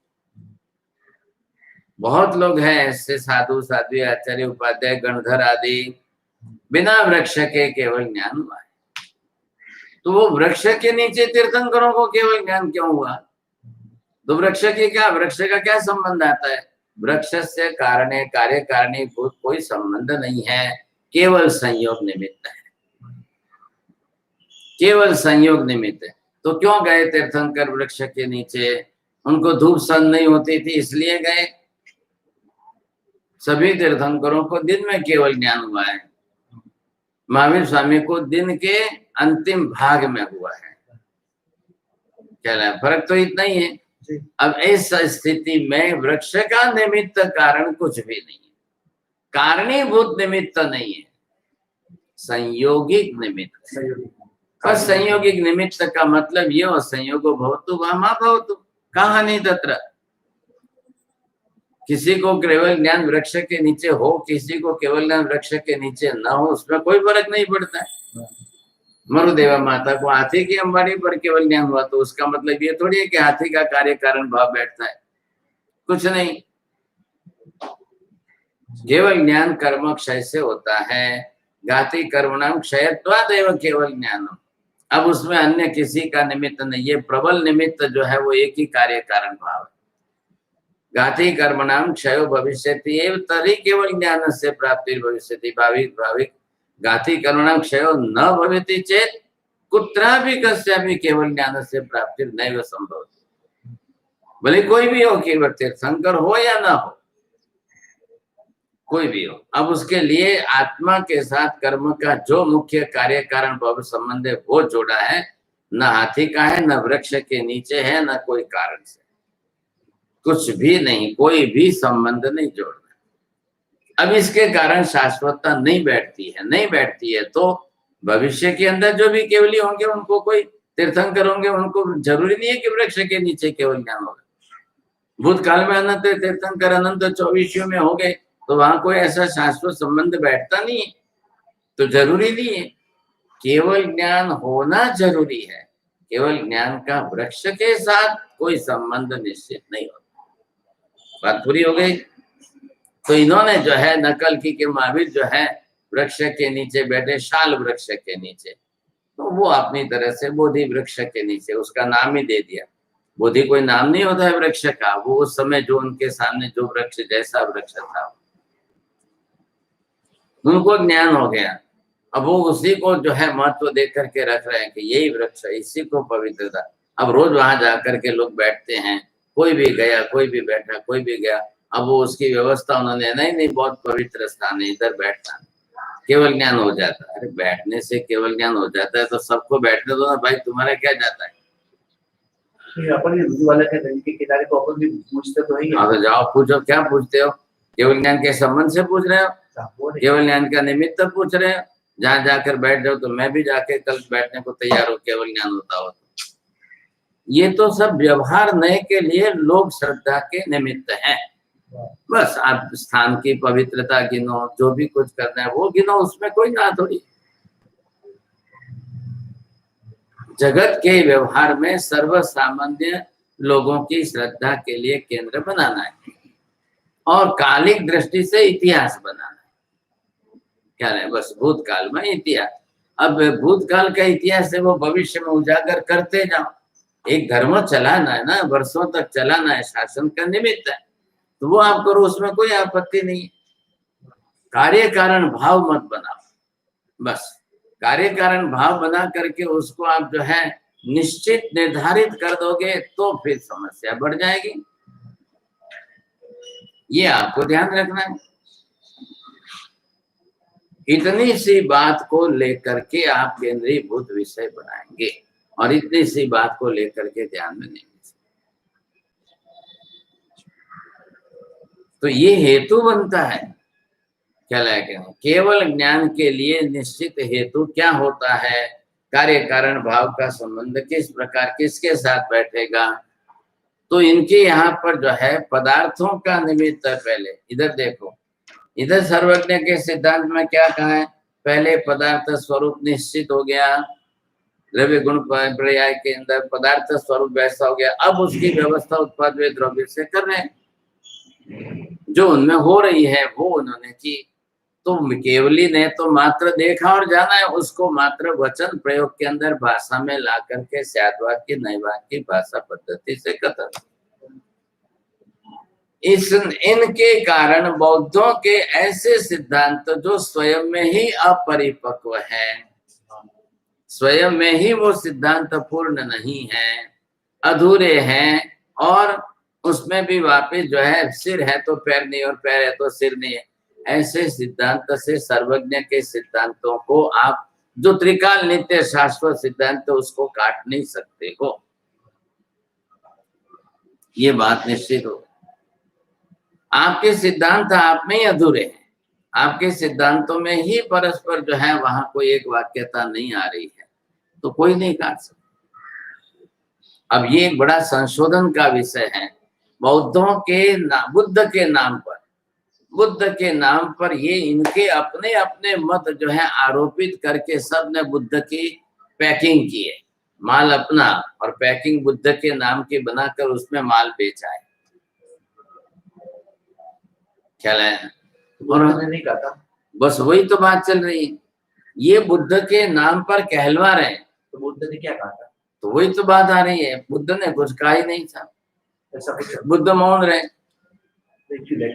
बहुत लोग हैं ऐसे साधु साध्वी आचार्य उपाध्याय गणधर आदि, बिना वृक्ष के केवल ज्ञान हुआ है। तो वो वृक्ष के नीचे तीर्थंकरों को केवल ज्ञान क्यों हुआ? तो वृक्ष की क्या, वृक्ष का क्या संबंध आता है? वृक्ष से कारण कार्य कारणीभूत कोई संबंध नहीं है, केवल संयोग निमित्त है, केवल संयोग निमित्त है। तो क्यों गए तीर्थंकर वृक्ष के नीचे? उनको धूप सहन नहीं होती थी इसलिए गए। सभी तीर्थंकरों को दिन में केवल ज्ञान हुआ है, महावीर स्वामी को दिन के अंतिम भाग में हुआ है। क्या है फर्क? तो इतना ही है। अब इस स्थिति में वृक्ष का निमित्त कारण कुछ भी नहीं है, कारणीभूत निमित्त नहीं है, संयोगिक निमित्त। और संयोगिक निमित्त का मतलब ये हो, संयोगो भवतु वा मा भवतु, कहानी तत्र। किसी को केवल ज्ञान वृक्ष के नीचे हो, किसी को केवल ज्ञान वृक्ष के नीचे न हो, उसमें कोई फर्क नहीं पड़ता है। मरुदेवा माता को हाथी की अंबाड़ी पर केवल ज्ञान हुआ, तो उसका मतलब ये थोड़ी है कि हाथी का कार्य कारण भाव बैठता है, कुछ नहीं। केवल ज्ञान कर्म क्षय से होता है, घाती कर्मणाम क्षयत्वादेव केवल ज्ञानम। अब उसमें अन्य किसी का निमित्त नहीं, ये प्रबल निमित्त जो है वो एक ही कार्य कारण भाव है। घाती कर्मणाम क्षयो भविष्यति एव तरी केवल ज्ञान से प्राप्ति भविष्यति। भाविक घाती कर्मणाम क्षयो न भवति चेत कुत्रापि कस्यापि केवल ज्ञान से प्राप्ति नैव संभवति। भले कोई भी हो, केवल तीर्थंकर हो या ना हो, कोई भी हो। अब उसके लिए आत्मा के साथ कर्म का जो मुख्य कार्य कारण भाव संबंध है वो जोड़ा है, न हाथी का है, न वृक्ष के नीचे है, न कोई कारण से, कुछ भी नहीं, कोई भी संबंध नहीं जोड़ना। अब इसके कारण शाश्वतता नहीं बैठती है तो भविष्य के अंदर जो भी केवली होंगे उनको, कोई तीर्थंकर होंगे, उनको जरूरी नहीं है कि वृक्ष के नीचे केवल ज्ञान होगा। भूतकाल में अनंत तीर्थंकर अनंत 24 में हो गए, तो वहां कोई ऐसा शाश्वत संबंध बैठता नहीं है, तो जरूरी नहीं है। केवल ज्ञान होना जरूरी है, केवल ज्ञान का वृक्ष के साथ कोई संबंध निश्चित नहीं होता। बात पूरी हो गई। तो इन्होंने जो है नकल की कि महावीर जो है वृक्ष के नीचे बैठे, शाल वृक्ष के नीचे, तो वो अपनी तरह से बोधि वृक्ष के नीचे, उसका नाम ही दे दिया। बोधि कोई नाम नहीं होता है वृक्ष का, वो उस समय जो उनके सामने जो वृक्ष जैसा वृक्ष था उनको ज्ञान हो गया। अब वो उसी को जो है महत्व दे करके रख रहे हैं कि यही वृक्ष है, इसी को पवित्रता। अब रोज वहां जाकर के लोग बैठते हैं, कोई भी गया, कोई भी बैठा, कोई भी गया, अब वो उसकी व्यवस्था उन्होंने, नहीं बहुत पवित्र स्थान है, इधर बैठना, केवल ज्ञान हो जाता है। अरे बैठने से केवल ज्ञान हो जाता है तो सबको बैठने दो ना भाई, तुम्हारा क्या जाता है? अपन वाले के नदी के किनारे को अपन भी पूछते तो ही। हाँ तो जाओ पूछो, क्या पूछते हो? केवल ज्ञान के संबंध से पूछ रहे हो, केवल ज्ञान का निमित्त पूछ रहे हो? जहाँ जाकर बैठ जाओ, तो मैं भी जाके कल बैठने को तैयार हो, केवल ज्ञान होता हो। ये तो सब व्यवहार नए के लिए लोग श्रद्धा के निमित्त हैं। बस आप स्थान की पवित्रता गिनो, जो भी कुछ करना है वो गिनो, उसमें कोई ना थोड़ी। जगत के व्यवहार में सर्व सामान्य लोगों की श्रद्धा के लिए केंद्र बनाना है और कालिक दृष्टि से इतिहास बनाना है। क्या है? बस भूतकाल में इतिहास। अब भूतकाल का इतिहास है वो भविष्य में उजागर करते जाओ। एक धर्म चलाना है ना, वर्षों तक चलाना है, शासन का निमित्त है, तो वो आप करो, उसमें कोई आपत्ति नहीं है। कार्य कारण भाव मत बनाओ, बस कार्य कारण भाव बना करके उसको आप जो है निश्चित निर्धारित कर दोगे तो फिर समस्या बढ़ जाएगी। ये आपको ध्यान रखना है। इतनी सी बात को लेकर के आप केंद्रीभूत विषय बनाएंगे और इतनी सी बात को लेकर के ध्यान में नहीं। तो ये हेतु बनता है। क्या लगे, केवल ज्ञान के लिए निश्चित हेतु क्या होता है, कार्य कारण भाव का संबंध किस प्रकार किसके साथ बैठेगा। तो इनके यहाँ पर जो है पदार्थों का निमित्त पहले, इधर देखो, इधर सर्वज्ञ के सिद्धांत में क्या कहा है, पहले पदार्थ स्वरूप निश्चित हो गया, द्रव्य गुण पर्याय के अंदर पदार्थ स्वरूप वैसा हो गया, अब उसकी व्यवस्था उत्पाद वे द्रव्य से कर रहे हैं, जो उनमें हो रही है वो उन्होंने की। तो केवली ने तो मात्र देखा और जाना है, उसको मात्र वचन प्रयोग के अंदर भाषा में ला करके स्याद्वाद की नैवाद की भाषा पद्धति से कथन। इनके कारण बौद्धों के ऐसे सिद्धांत जो स्वयं में ही अपरिपक्व है, स्वयं में ही वो सिद्धांत पूर्ण नहीं है, अधूरे हैं, और उसमें भी वापिस जो है सिर है तो पैर नहीं और पैर है तो सिर नहीं है, ऐसे सिद्धांत से सर्वज्ञ के सिद्धांतों को आप जो त्रिकाल नित्य शाश्वत सिद्धांत उसको काट नहीं सकते हो, ये बात निश्चित हो। आपके सिद्धांत आप में ही अधूरे हैं, आपके सिद्धांतों में ही परस्पर जो है वहां कोई एक वाक्यता नहीं आ रही है, तो कोई नहीं काट सकता। अब ये एक बड़ा संशोधन का विषय है। बौद्धों के बुद्ध के नाम पर ये इनके अपने अपने मत जो है आरोपित करके सब ने बुद्ध की पैकिंग की है, माल अपना और पैकिंग बुद्ध के नाम की बनाकर उसमें माल बेचा है। ख्याल है? और नहीं कहा, बस वही तो बात चल रही है, ये बुद्ध के नाम पर कहलवा रहे हैं, तो बुद्ध ने क्या कहा था? तो वही तो बात आ रही है, बुद्ध ने कुछ कहा ही नहीं था, ऐसा कुछ बुद्ध मौन रहे।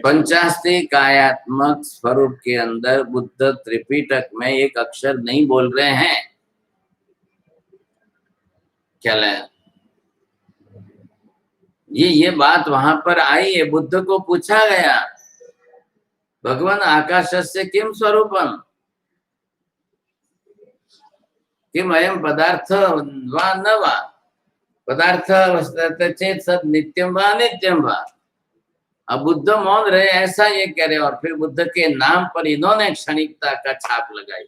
पंचास्तिकायात्मक स्वरूप के अंदर बुद्ध त्रिपिटक में एक अक्षर नहीं बोल रहे हैं। क्या है ये बात वहां पर आई है, बुद्ध को पूछा गया भगवान आकाशस्य किम स्वरूपम किम अयम पदार्थ वा न वा, पदार्थ चेत सद नित्यम वा नित्यम वा। अब बुद्ध मौन रहे, ऐसा ये कह रहे, और फिर बुद्ध के नाम पर इन्होंने क्षणिकता का छाप लगाई।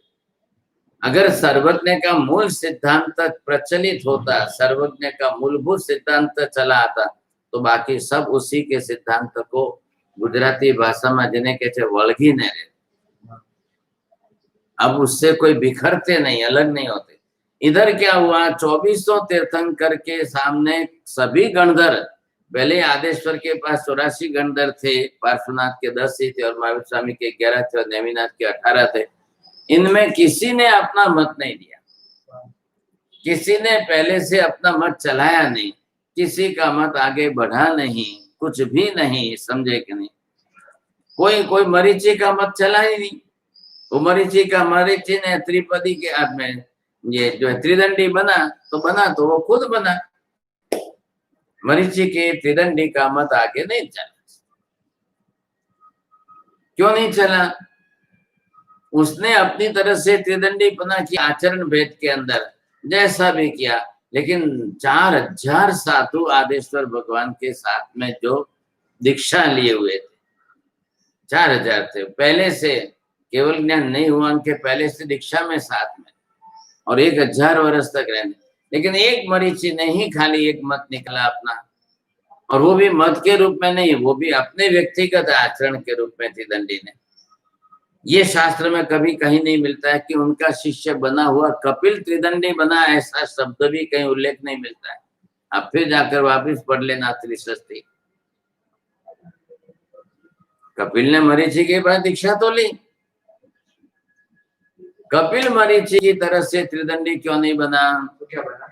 अगर सर्वज्ञ का मूल सिद्धांत प्रचलित होता, सर्वज्ञ का मूलभूत सिद्धांत चला आता, तो बाकी सब उसी के सिद्धांत को गुजराती भाषा में जिन्हें कहते वळगी ने रहे, अब उससे कोई बिखरते नहीं, अलग नहीं होते। इधर क्या हुआ, 2400 तीर्थंकर के सामने सभी गणधर, पहले आदेश्वर के पास 84 गणधर थे, पार्श्वनाथ के 10 ही थे और महावीर स्वामी के 11 थे और नेमिनाथ के 18 थे। इनमें किसी ने अपना मत नहीं दिया, किसी ने पहले से अपना मत चलाया नहीं, किसी का मत आगे बढ़ा नहीं, कुछ भी नहीं, समझे कि नहीं। कोई मरीचि का मत चला ही नहीं। वो मरीचि ने त्रिपदी के हाथ में ये जो है त्रिदंडी बना तो वो खुद बना, मरीचि के त्रिदंडी का मत आगे नहीं चला। क्यों नहीं चला? उसने अपनी तरह से त्रिदंडी बना की आचरण भेद के अंदर जैसा भी किया, लेकिन 4000 साधु आदेश्वर भगवान के साथ में जो दीक्षा लिए हुए थे, 4000 थे पहले से, केवल ज्ञान नहीं हुआ उनके पहले से दीक्षा में साथ में, और 1000 वर्ष तक रहने, लेकिन एक मरीचि ने ही खाली एक मत निकला अपना, और वो भी मत के रूप में नहीं, वो भी अपने व्यक्तिगत आचरण के रूप में त्रिदंडी ने। ये शास्त्र में कभी कहीं नहीं मिलता है कि उनका शिष्य बना हुआ कपिल त्रिदंडी बना, ऐसा शब्द भी कहीं उल्लेख नहीं मिलता है। अब फिर जाकर वापिस पढ़ लेना त्रिशस्ती। कपिल ने मरीचि के बाद दीक्षा तो ली, कपिल मरीचि की तरह से त्रिदंडी क्यों नहीं बना? तो क्या बना?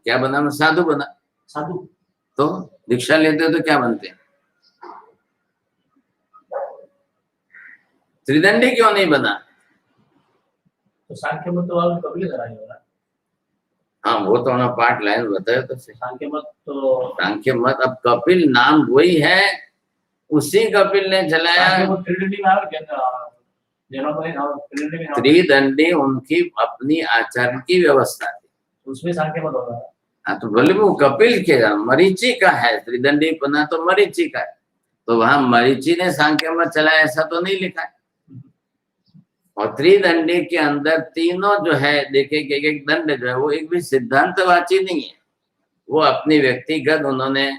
क्या बना? साधु बना। साधु तो दीक्षा लेते तो क्या बनते? त्रिदंडी क्यों नहीं बना? तो सांख्य मत तो आप कपिल कराई होगा। हाँ, वो तो उन्होंने पाठ लाइन बताया तो सांख्य मत अब कपिल नाम वही है, उसी कपिल ने चलाया। त्रिदंडी उनकी अपनी आचरण की व्यवस्था थी, उसमें सांख्य मत होता है। हाँ, तो बोले वो कपिल के मरीचि का है, त्रिदंडी पना तो मरीचि का है। तो वहां मरीचि ने सांख्य मत चलाया ऐसा तो नहीं लिखा है। और त्रिदंडी के अंदर तीनों जो है देखे कि एक दंड जो है वो एक भी सिद्धांतवाची नहीं है। वो अपनी व्यक्तिगत उन्होंने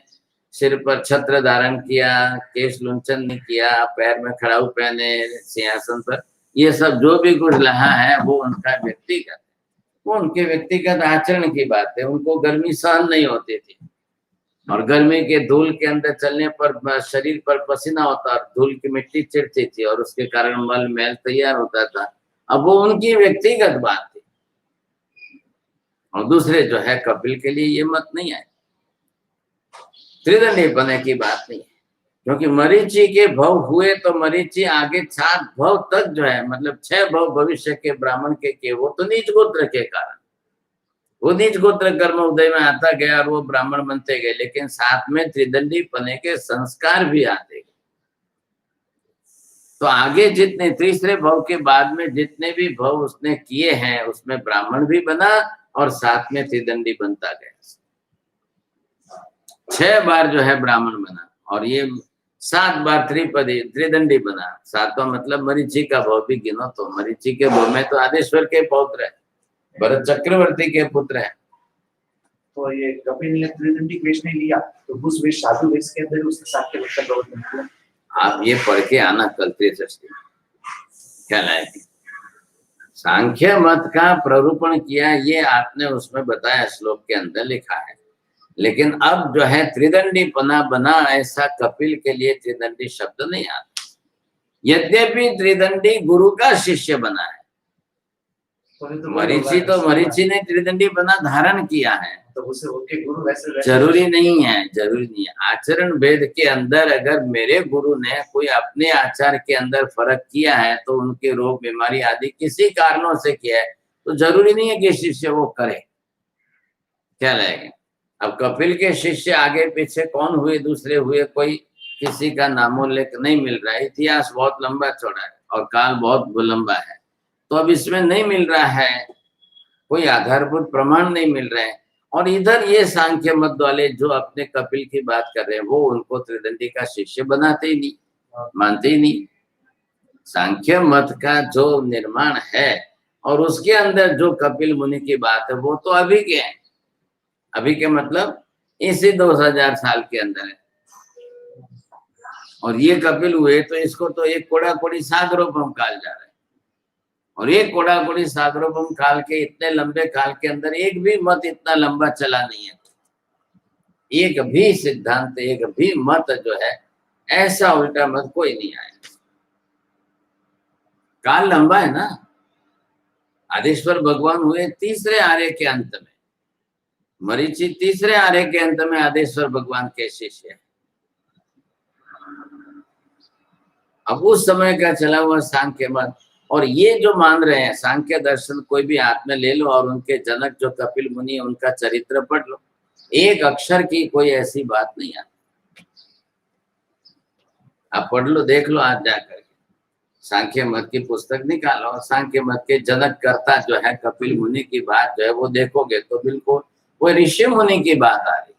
सिर पर छत्र धारण किया, केश लुंचन नहीं किया, पैर में खड़ाऊ पहने सिंहासन पर, ये सब जो भी कुछ रहा है वो उनका व्यक्तिगत, वो उनके व्यक्तिगत आचरण की बात है। उनको गर्मी सहन नहीं होती थी और गर्मी के धूल के अंदर चलने पर शरीर पर पसीना होता, धूल की मिट्टी चिढ़ती थी और उसके कारण मल मैल तैयार होता था। अब वो उनकी व्यक्तिगत बात थी और दूसरे जो है कपिल के लिए ये मत नहीं है, त्रिदंडी बने की बात नहीं है। क्योंकि मरीचि के भव हुए तो मरीचि आगे 7 भव तक जो है, मतलब 6 भव भविष्य के ब्राह्मण के वो तो नीच गोत्र के कारण, वो नीच गोत्र कर्म उदय में आता गया और वो ब्राह्मण बनते गए, लेकिन साथ में त्रिदंडी पने के संस्कार भी आते गए। तो आगे जितने तीसरे भव के बाद में जितने भी भव उसने किए हैं उसमें ब्राह्मण भी बना और साथ में त्रिदंडी बनता गया। 6 बार जो है ब्राह्मण बना और ये 7 बार त्रिपदी त्रिदंडी बना। 7वां मतलब मरीचि का भव भी गिनो तो मरीचि के भव में तो आदेश्वर के पौत्र है, भरत चक्रवर्ती के पुत्र है। तो ये कपिल ने त्रिदंडी वेश नहीं लिया तो उस वेश साधु वेश के अंदर उसने सांख्य मत का प्रवर्तन किया। आप ये पढ़ के आना कल त्रिषष्टि क्या लाएगी। सांख्य मत का प्ररूपण किया ये आपने उसमें बताया, श्लोक के अंदर लिखा है। लेकिन अब जो है त्रिदंडी पना बना, ऐसा कपिल के लिए त्रिदंडी शब्द नहीं आता। यद्यपि त्रिदंडी गुरु का शिष्य बना है, मरीचि तो मरीचि ने त्रिदंडी बना धारण किया है, तो उसे उनके गुरु वैसे जरूरी नहीं है, जरूरी नहीं है। आचरण भेद के अंदर अगर मेरे गुरु ने कोई अपने आचार के अंदर फर्क किया है तो उनके रोग बीमारी आदि किसी कारणों से किया है तो जरूरी नहीं है कि शिष्य वो करे। क्या लगेगा। अब कपिल के शिष्य आगे पीछे कौन हुए, दूसरे हुए, कोई किसी का नामोल्लेख नहीं मिल रहा है। इतिहास बहुत लंबा चौड़ा है और काल बहुत लंबा है, तो अब इसमें नहीं मिल रहा है, कोई आधारभूत प्रमाण नहीं मिल रहे हैं। और इधर ये सांख्य मत वाले जो अपने कपिल की बात कर रहे हैं वो उनको त्रिदंडी का शिष्य बनाते ही नहीं, मानते ही नहीं। सांख्य मत का जो निर्माण है और उसके अंदर जो कपिल मुनि की बात है वो तो अभी के हैं, अभी के मतलब इसी 2000 साल के अंदर है। और ये कपिल हुए तो इसको तो एक कोड़ा कोड़ी सागरोपम काल जा रहा है और एक कोड़ा कोड़ी सागरोपम काल के इतने लंबे काल के अंदर एक भी मत इतना लंबा चला नहीं है। एक भी सिद्धांत, एक भी मत जो है ऐसा उल्टा मत कोई नहीं आया। काल लंबा है ना। आदेश्वर भगवान हुए तीसरे आर्य के अंत में, मरीचि तीसरे आर्य के अंत में आदेश्वर भगवान के शिष्य है। अब उस समय का चला हुआ सांख्य मत और ये जो मान रहे हैं सांख्य दर्शन, कोई भी हाथ में ले लो और उनके जनक जो कपिल मुनि है उनका चरित्र पढ़ लो, एक अक्षर की कोई ऐसी बात नहीं आती। आप पढ़ लो, देख लो आज जाकर सांख्य मत की पुस्तक निकालो और सांख्य मत के जनक कर्ता जो है कपिल मुनि की बात जो है वो देखोगे तो बिल्कुल वो ऋषि मुनि की बात आ रही।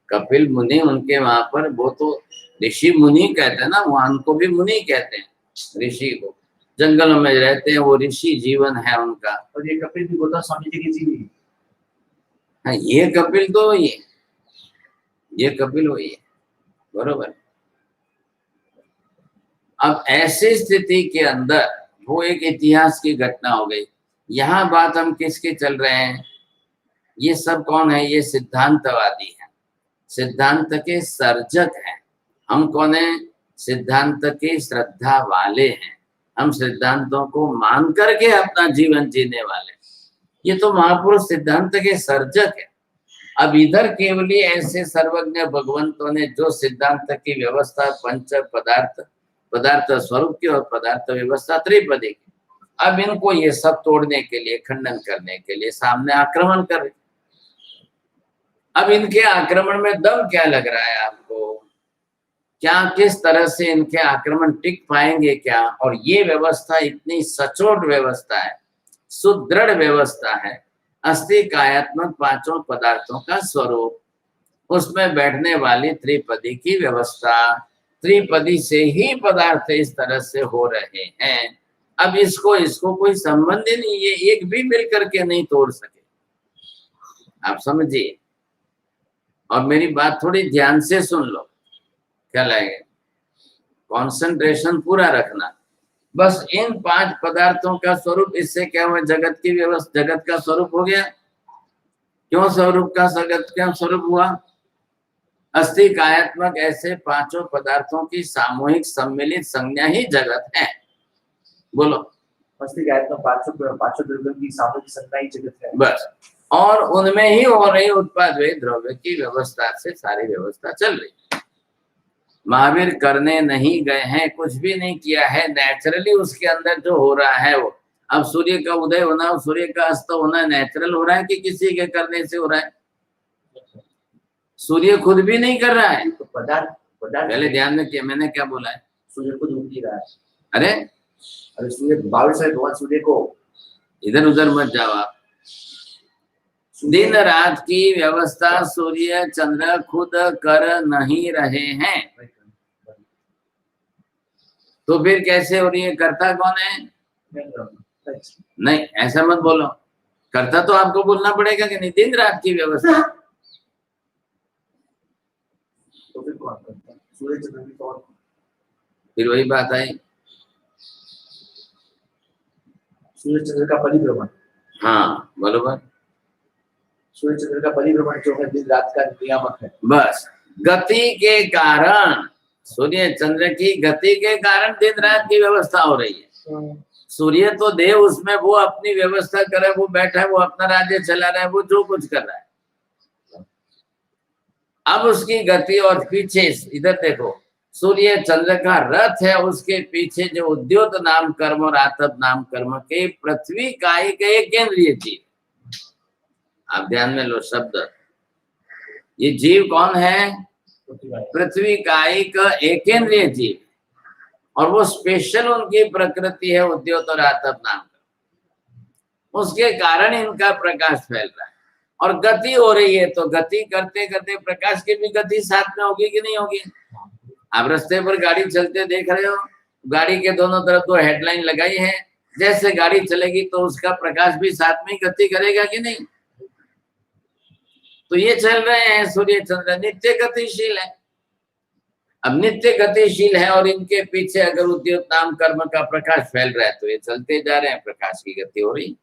कपिल मुनि उनके वहां पर वो तो ऋषि मुनि कहते हैं ना, वहां उनको भी मुनि कहते हैं। ऋषि को जंगलों में रहते हैं, वो ऋषि जीवन है उनका। और ये कपिल भी गोदा स्वामी जी की जीवी है। हाँ, ये कपिल तो वही है, ये कपिल वही है, बरोबर। अब ऐसी स्थिति के अंदर वो एक इतिहास की घटना हो गई। यहाँ बात हम किसकी चल रहे हैं, ये सब कौन है, ये सिद्धांतवादी है, सिद्धांत के सर्जक हैं। हम कौन है, सिद्धांत के श्रद्धा वाले हैं, हम सिद्धांतों को मान करके अपना जीवन जीने वाले। ये तो महापुरुष सिद्धांत के सर्जक है। अब इधर केवल ऐसे सर्वज्ञ भगवंतों ने जो सिद्धांत की व्यवस्था पंच पदार्थ, पदार्थ स्वरूप की और पदार्थ व्यवस्था त्रिपदी की, अब इनको ये सब तोड़ने के लिए, खंडन करने के लिए सामने आक्रमण कर रहे। अब इनके आक्रमण में दम क्या लग रहा है आपको, क्या किस तरह से इनके आक्रमण टिक पाएंगे क्या। और ये व्यवस्था इतनी सचोट व्यवस्था है, सुदृढ़ व्यवस्था है, अस्थि कायात्मक पांचों पदार्थों का स्वरूप, उसमें बैठने वाली त्रिपदी की व्यवस्था, त्रिपदी से ही पदार्थ इस तरह से हो रहे हैं। अब इसको कोई संबंध ही नहीं, ये एक भी मिल करके नहीं तोड़ सके, आप समझिए। और मेरी बात थोड़ी ध्यान से सुन लो, क्या लगेगा, कंसंट्रेशन पूरा रखना। बस इन 5 पदार्थों का स्वरूप, इससे क्या हुआ, जगत की व्यवस्था, जगत का स्वरूप हो गया। क्यों स्वरूप का जगत क्या स्वरूप हुआ? अस्थि कायात्मक ऐसे 5 पदार्थों की सामूहिक सम्मिलित संज्ञा ही जगत है। बोलो, अस्थि कायात्मक पांचों द्रव्यों की सामूहिक संज्ञा ही जगत है। बस, और उनमें ही हो रही उत्पाद द्रव्य की व्यवस्था से सारी व्यवस्था चल रही। महावीर करने नहीं गए हैं, कुछ भी नहीं किया है, नेचुरली उसके अंदर जो हो रहा है वो। अब सूर्य का उदय होना और सूर्य का अस्त होना नेचुरल हो रहा है कि किसी के करने से हो रहा है? सूर्य खुद भी नहीं कर रहा है। तो पदार्थ पहले ध्यान में किया, मैंने क्या बोला है? सूर्य खुद उग ही रहा है। अरे सूर्य भगवान सूर्य को, इधर उधर मत जाओ आप। दिन रात की व्यवस्था सूर्य चंद्र खुद कर नहीं रहे हैं, तो फिर कैसे हो रही है? करता कौन है? नहीं, ऐसा मत बोलो, करता तो आपको बोलना पड़ेगा कि नहीं, दिन रात की व्यवस्था। तो फिर कौन करता है? सूर्य चंद्र की कौन? फिर वही बात आई, सूर्य चंद्र का परिभ्रमण। हाँ बरोबर, सूर्य चंद्र का परिभ्रमण जो है दिन रात का नियामक है। बस गति के कारण, सूर्य चंद्र की गति के कारण दिन रात की व्यवस्था हो रही है। सूर्य तो देव, उसमें वो अपनी व्यवस्था कर रहा है, वो बैठा है, वो अपना राज्य चला रहा है, वो जो कुछ कर रहा है। अब उसकी गति, और पीछे इधर देखो, सूर्य चंद्र का रथ है, उसके पीछे जो उद्योत नाम कर्म और आतप नाम कर्म के पृथ्वी कायिक एक केंद्रीय जीव। आप ध्यान में लो शब्द, ये जीव कौन है? पृथ्वी कायिक एक केंद्रीय जीव, और वो स्पेशल उनकी प्रकृति है उद्योत और आतप नाम कर्म। उसके कारण इनका प्रकाश फैल रहा है और गति हो रही है। तो गति करते करते प्रकाश की भी गति साथ में होगी कि नहीं होगी? आप रास्ते पर गाड़ी चलते देख रहे हो, गाड़ी के दोनों तरफ 2 हेडलाइन लगाई है, जैसे गाड़ी चलेगी तो उसका प्रकाश भी साथ में गति करेगा कि नहीं? तो ये चल रहे हैं, सूर्य चंद्र नित्य गतिशील है। अब नित्य गतिशील है और इनके पीछे अगर उद्योत नाम कर्म का प्रकाश फैल रहा है तो ये चलते जा रहे हैं, प्रकाश की गति हो रही।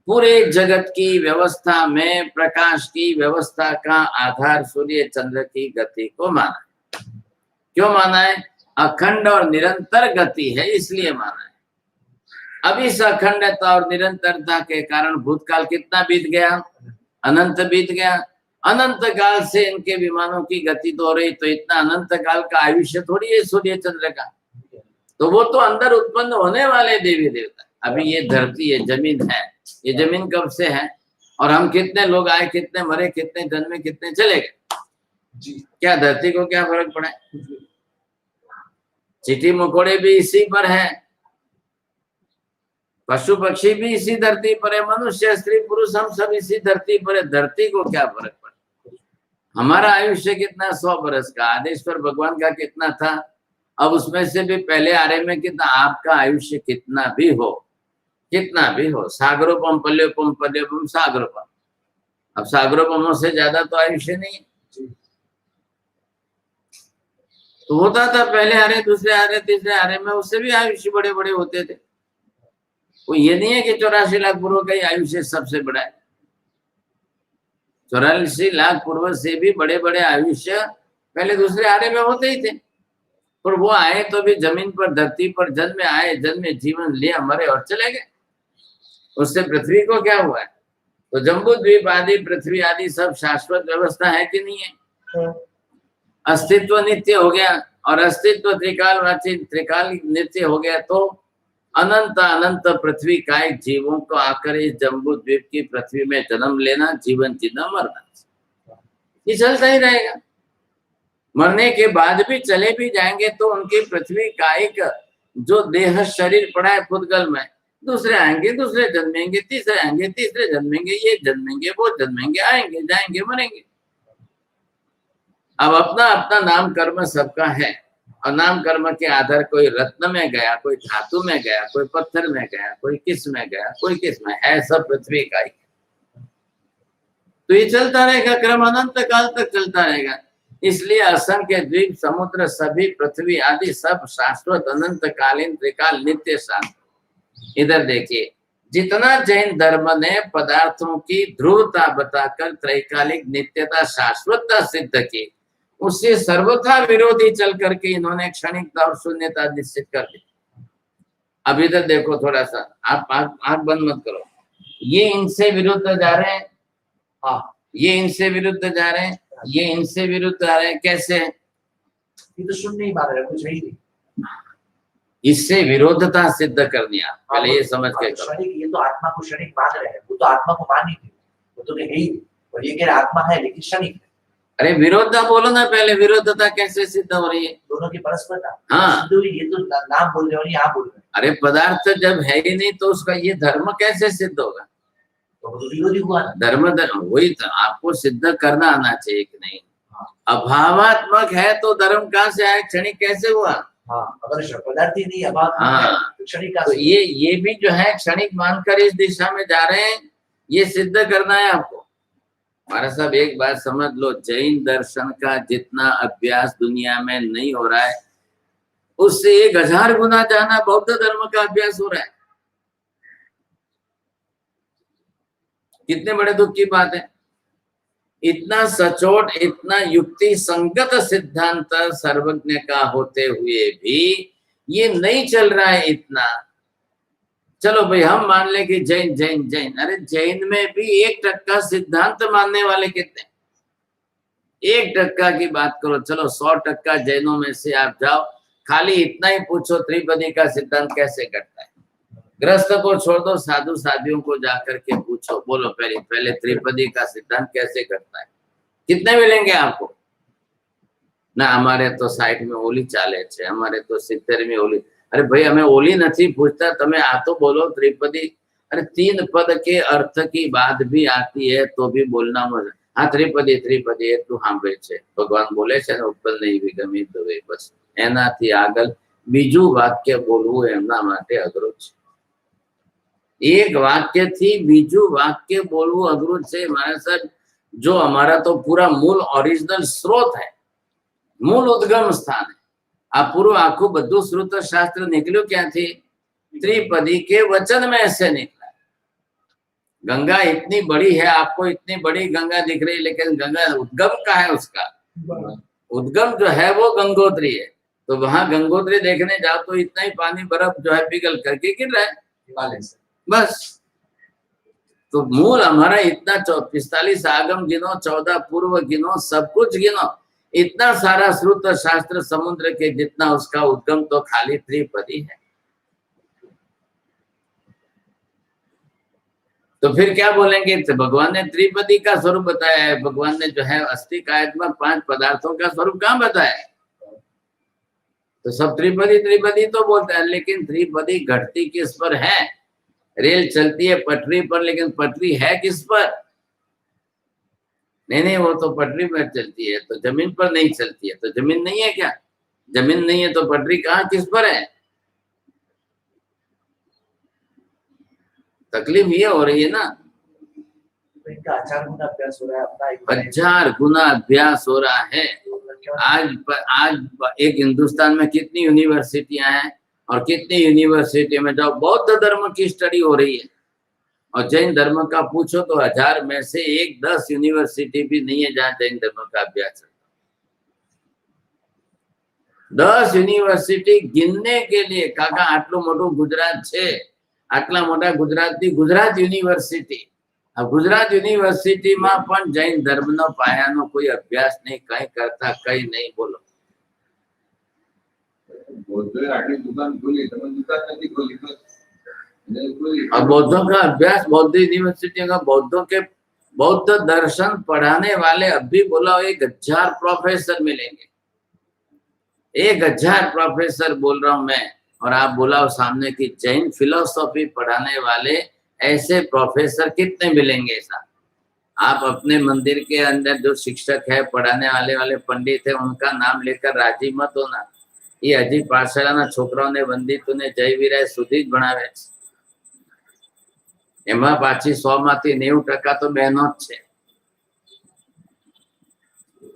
पूरे जगत की व्यवस्था में प्रकाश की व्यवस्था का आधार सूर्य चंद्र की गति को माना है। क्यों माना है? अखंड और निरंतर गति है, इसलिए माना है। अब इस अखंडता और निरंतरता के कारण भूतकाल कितना बीत गया? अनंत बीत गया। अनंत काल से इनके विमानों की गति तो हो रही, तो इतना अनंत काल का आयुष्य थोड़ी है सूर्य चंद्र का। तो वो तो अंदर उत्पन्न होने वाले देवी देवता। अभी ये धरती है, जमीन है, ये जमीन कब से है? और हम कितने लोग आए, कितने मरे, कितने जन्मे, कितने चले गए? क्या धरती को क्या फर्क पड़ा है? चींटी मकोड़े भी इसी पर है, पशु पक्षी भी इसी धरती पर है, मनुष्य स्त्री पुरुष हम सब इसी धरती पर है। धरती को क्या फर्क पड़ा? हमारा आयुष्य कितना? 100 बरस का। आदेश्वर भगवान का कितना था? अब उसमें से भी पहले आरे में कितना? आपका आयुष्य कितना भी हो, कितना भी हो, सागरोपम पल्योपम पल्योपम सागरोपम। अब सागरोपमों से ज्यादा तो आयुष्य नहीं है। तो होता था पहले आरे, दूसरे आरे, तीसरे आरे में, उससे भी आयुष्य बड़े बड़े होते थे। वो ये नहीं है कि 84 लाख पूर्व का ही आयुष्य सबसे बड़ा है। 84 लाख पूर्व से भी बड़े बड़े आयुष्य पहले दूसरे आरे में होते ही थे। पर वो आए तो भी जमीन पर, धरती पर जन्मे, आए, जन्मे, जीवन लिया, मरे और चले गए। उससे पृथ्वी को क्या हुआ है? तो जम्बू द्वीप आदि, पृथ्वी आदि सब शाश्वत व्यवस्था है कि नहीं है? अस्तित्व नित्य हो गया, और अस्तित्व त्रिकालवाची, त्रिकाल नित्य हो गया, तो अनंत अनंत पृथ्वी कायिक जीवों को आकर इस जम्बू द्वीप की पृथ्वी में जन्म लेना, जीवन जीना, मरना, ये चलता ही रहेगा। मरने के बाद भी चले भी जाएंगे तो उनकी पृथ्वी कायिक जो देह शरीर पड़ा है फुदगल में, दूसरे आएंगे, दूसरे जन्मेंगे, तीसरे आएंगे, तीसरे जन्मेंगे, ये जन्मेंगे, वो जन्मेंगे, आएंगे, जाएंगे, मरेंगे। अब अपना अपना नाम कर्म सबका है, और नाम कर्म के आधार कोई रत्न में गया, कोई धातु में गया, कोई पत्थर में गया, कोई किस में गया, कोई किस में है, सब पृथ्वी का ही। तो ये चलता रहेगा, क्रम अनंत काल तक चलता रहेगा। इसलिए असंख्य द्वीप समुद्र सभी पृथ्वी आदि सब शाश्वत अनंत कालीन त्रिकाल नित्य शांत। इधर देखिए, जितना जैन धर्म ने पदार्थों की ध्रुवता बताकर त्रैकालिक नित्यता शाश्वतता सिद्ध की, उससे सर्वथा विरोधी चल करके इन्होंने क्षणिकता और शून्यता निश्चित कर दी। अब इधर देखो थोड़ा सा, आप आंख बंद मत करो। ये इनसे विरुद्ध जा रहे हैं, हाँ, ये इनसे विरुद्ध जा रहे हैं, ये इनसे विरुद्ध आ रहे हैं। कैसे? ये तो शून्य ही मान रहे, कुछ है ही नहीं। इससे विरोधता सिद्ध कर दिया, पहले ये समझ के करो। क्षणिक, ये तो आत्मा को क्षणिक मान रहे हैं, वो तो आत्मा को मान ही नहीं, वो तो है ही, और ये कह रहे आत्मा है लेकिन क्षणिक है। अरे विरोधता बोलो ना पहले, विरोधता कैसे सिद्ध हो रही है? दोनों की परस्परता। हाँ, ये तो नाम बोल रहे हो, आप बोल रहे हैं। अरे पदार्थ जब है ही नहीं तो उसका ये धर्म कैसे सिद्ध होगा? तो विरोधी हुआ धर्म, वही तो आपको सिद्ध करना आना चाहिए कि नहीं। अभावात्मक है तो धर्म कहाँ से आया? क्षणिक कैसे हुआ? हाँ, अगर पदार्थ ही नहीं अभाव, हाँ, तो क्षणिक। तो ये भी जो है क्षणिक मानकर इस दिशा में जा रहे हैं, ये सिद्ध करना है आपको। हमारा साहब एक बात समझ लो, जैन दर्शन का जितना अभ्यास दुनिया में नहीं हो रहा है, उससे 1000 गुना ज्यादा बौद्ध धर्म का अभ्यास हो रहा है। कितने बड़े दुख की बात है। इतना सचोट, इतना युक्ति संगत सिद्धांत सर्वज्ञ का होते हुए भी ये नहीं चल रहा है इतना। चलो भाई हम मान ले कि जैन जैन जैन, अरे जैन में भी 1% सिद्धांत मानने वाले कितने? 1% की बात करो, चलो 100% जैनों में से आप जाओ, खाली इतना ही पूछो त्रिपदी का सिद्धांत कैसे करता है। गृहस्थ को छोड़ दो, साधु साधियों को जाकर के पूछो, बोलो पहले त्रिपदी का सिद्धांत कैसे करता है। कितने मिलेंगे आपको? ना हमारे तो साइड में ओली चाले छे, हमारे तो 70 में ओली। अरे भाई हमें ओली नहीं पूछता, तमें आ तो बोलो त्रिपदी। अरे 3 पद के अर्थ की बात भी आती है तो भी बोलना मत। हाँ त्रिपदी त्रिपदी એટલું સાંભળે છે, ભગવાન બોલે છે ને ઉપર નહીં વિગમી દવે, બસ એનાથી આગળ બીજું વાક્ય બોલવું એમના માટે અઘરું છે। एक वाक्य थी बीजू वाक्य बोलવું अघरू છે મારા સાહેબ। जो हमारा तो पूरा मूल ओरिजिनल स्रोत है, मूल उद्गम स्थान है। आ पूरा आखू बधु श्रुत शास्त्र निकलो क्या थी? त्रिपदी के वचन में से निकला। गंगा इतनी बड़ी है, आपको इतनी बड़ी गंगा दिख रही, लेकिन गंगा उद्गम का है, उसका उद्गम जो है वो गंगोत्री है। तो वहां गंगोत्री देखने जाओ तो इतना ही पानी बर्फ जो है पिघल करके गिर रहा है बस। तो मूल हमारा इतना 45 आगम गिनो, 14 पूर्व गिनो, सब कुछ गिनो, इतना सारा श्रुत शास्त्र समुद्र के जितना उसका उद्गम तो खाली त्रिपदी है। तो फिर क्या बोलेंगे? तो भगवान ने त्रिपदी का स्वरूप बताया है। भगवान ने जो है अस्थि कायात्मक 5 पदार्थों का स्वरूप कहाँ बताया है? तो सब त्रिपदी त्रिपदी तो बोलता है, लेकिन त्रिपदी घटती किस पर है? रेल चलती है पटरी पर, लेकिन पटरी है किस पर? नहीं, वो तो पटरी पर चलती है, तो जमीन पर नहीं चलती है। तो जमीन नहीं है क्या? जमीन नहीं है तो पटरी कहाँ किस पर है? तकलीफ ये हो रही है ना। इनका 1000 गुना अभ्यास हो रहा है अपना, 1000 गुना अभ्यास हो रहा है। आज एक हिंदुस्तान में कितनी यूनिवर्सिटियां हैं, और कितनी यूनिवर्सिटी में जाओ बौद्ध धर्म की स्टडी हो रही है, और जैन धर्म का पूछो तो 1000 में से 1-10 यूनिवर्सिटी भी नहीं है जहाँ जैन धर्म का अभ्यास है। 10 यूनिवर्सिटी गिनने के लिए काका आटलू मोटू गुजरात छे, आटला मोटा गुजराती गुजरात यूनिवर्सिटी। अब गुजरात यूनिवर्सिटी में पण जैन धर्म नो पायानो कोई अभ्यास नहीं, कहीं करता कहीं नहीं। बोलो अब बौद्धों का अभ्यास, बौद्ध यूनिवर्सिटी का बौद्धों के बौद्ध दर्शन पढ़ाने वाले अब भी बोला 1000 प्रोफेसर मिलेंगे। 1000 प्रोफेसर बोल रहा हूं मैं, और आप बोलाओ सामने की जैन फिलोसॉफी पढ़ाने वाले ऐसे प्रोफेसर कितने मिलेंगे? ऐसा आप अपने मंदिर के अंदर जो शिक्षक है, पढ़ाने वाले पंडित है, उनका नाम लेकर राजी मत होना। ये हजी पाठशाला छोकराओने वंदितोने जय वीराय સુધી જ ભણાવે છે। એમાં પાછી 100 માંથી 90% તો બહેનો જ છે,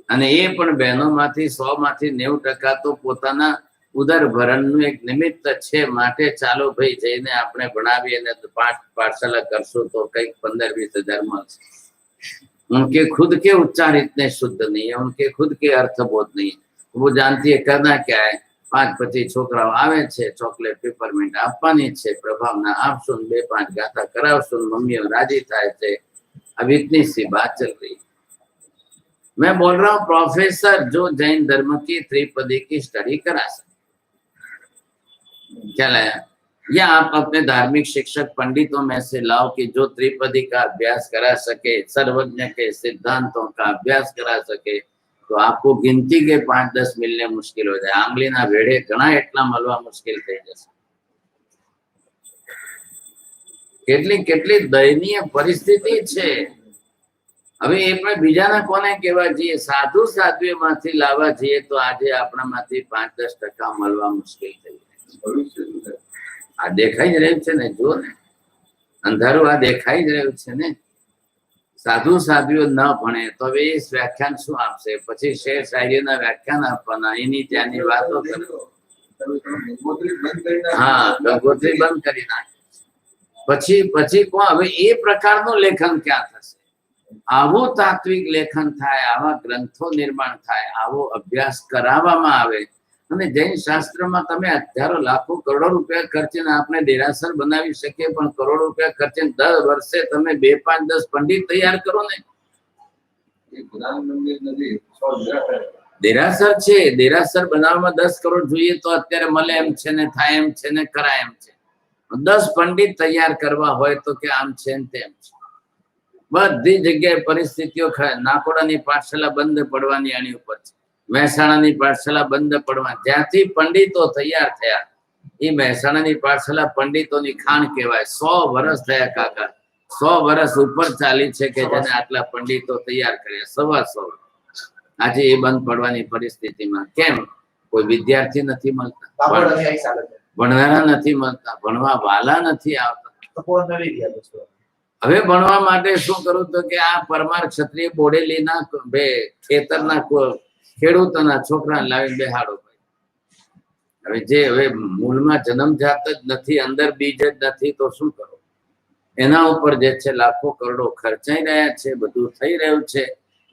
અને એ પણ બહેનોમાંથી 100 માંથી 90% તો પોતાના ઉદર ભરણનું એક નિમિત્ત છે। માટે ચાલો ભાઈ જઈને આપણે ભણાવીએ અને 5 પાઠશાલા કરશું તો કંઈક 15-20 હજાર મળશે। उनके खुद के उच्चार इतने शुद्ध नहीं है, उनके खुद के अर्थबोध नहीं है। वो जानती है करना क्या है। 5-25 છોકરાઓ આવે છે, ચોકલેટ પેપરમેન્ટ આપવાની છે, પ્રભાવના આપશું, 2-5 ગાથા કરાવશું, મમ્મીઓ રાજી થાય છે। अब इतनी सी बात चल रही है। मैं बोल रहा हूँ प्रोफेसर जो जैन धर्म की त्रिपदी की स्टडी करा सके, क्या लाया? या आप अपने धार्मिक शिक्षक पंडितों में से लाओ कि जो त्रिपदी का अभ्यास करा सके, सर्वज्ञ के सिद्धांतों का अभ्यास करा सके, तो आपको गिनती के 5-10 मिलने मुश्किल हो जाए। आंगलीना भेड़े घणा એટલા મળવા મુશ્કેલ થઈ જશે। કેટલી દયનીય પરિસ્થિતિ છે। હવે એમાં બીજાના કોને કહેવા જઈએ? સાધુ સાધ્વીમાંથી લાવવા જઈએ તો આજે આપણામાંથી 5-10% મળવા મુશ્કેલ થઈ જાય। આ દેખાઈ જ રહ્યું છે ને, જો ને અંધારું આ દેખાઈ જ રહ્યું છે ને। સાધુ સાધ્વીઓ ન ભણે તો હવે એ વ્યાખ્યાન શું આપશે? પછી શેર શાયરીના વ્યાખ્યાન આપવાના, એની ત્યાંની વાતો કરે। હા, ગંગોત્રી બંધ કરી નાખે। પછી કોણ? હવે એ પ્રકારનું લેખન ક્યાં થશે? આવું તાત્વિક લેખન થાય, આવા ગ્રંથો નિર્માણ થાય, આવો અભ્યાસ કરાવવામાં આવે। અને જૈન શાસ્ત્રમાં તમે હજારો લાખો કરોડો રૂપિયા ખર્ચીને આપણે દેરાસર બનાવી શકીએ, પણ કરોડો રૂપિયા ખર્ચીને 10 વર્ષે તમે 2-5-10 પંડિત તૈયાર કરો ને। દેરાસર છે, દેરાસર બનાવવામાં 10 કરોડ જોઈએ તો અત્યારે મળે એમ છે ને, થાય એમ છે ને, કરાય એમ છે। 10 પંડિત તૈયાર કરવા હોય તો કે આમ છે ને તેમ છે। બધી જગ્યાએ પરિસ્થિતિઓ નાકોડાની પાઠશાલા બંધ પડવાની આની ઉપર છે। મહેસાણાની પાઠશાલા બંધ પડવા, જ્યાંથી પંડિતો તૈયાર થયા એ મહેસાણાની પાઠશાલા પંડિતોની ખાણ કહેવાય। 100 વર્ષ થયા કાકા, 100 વર્ષ ઉપર ચાલી છે કે જેને આટલા પંડિતો તૈયાર કર્યા। 100 આજે એ બંધ પડવાની પરિસ્થિતિમાં કેમ? કોઈ વિદ્યાર્થી નથી મળતા, ભણનારા નથી મળતા, ભણવા વાલા નથી આવતા। હવે ભણવા માટે શું કરું તો કે આ પરમાર ક્ષત્રિય બોડેલીના ખેતરના ખેડૂતોના છોકરા લાવીને બેહાડો। હવે મૂળમાં જન્મજાત જ નથી, અંદર બીજ જ નથી, તો શું કરો? એના ઉપર જે છે લાખો કરોડો ખર્ચાઈ રહ્યા છે, બધું થઈ રહ્યું છે।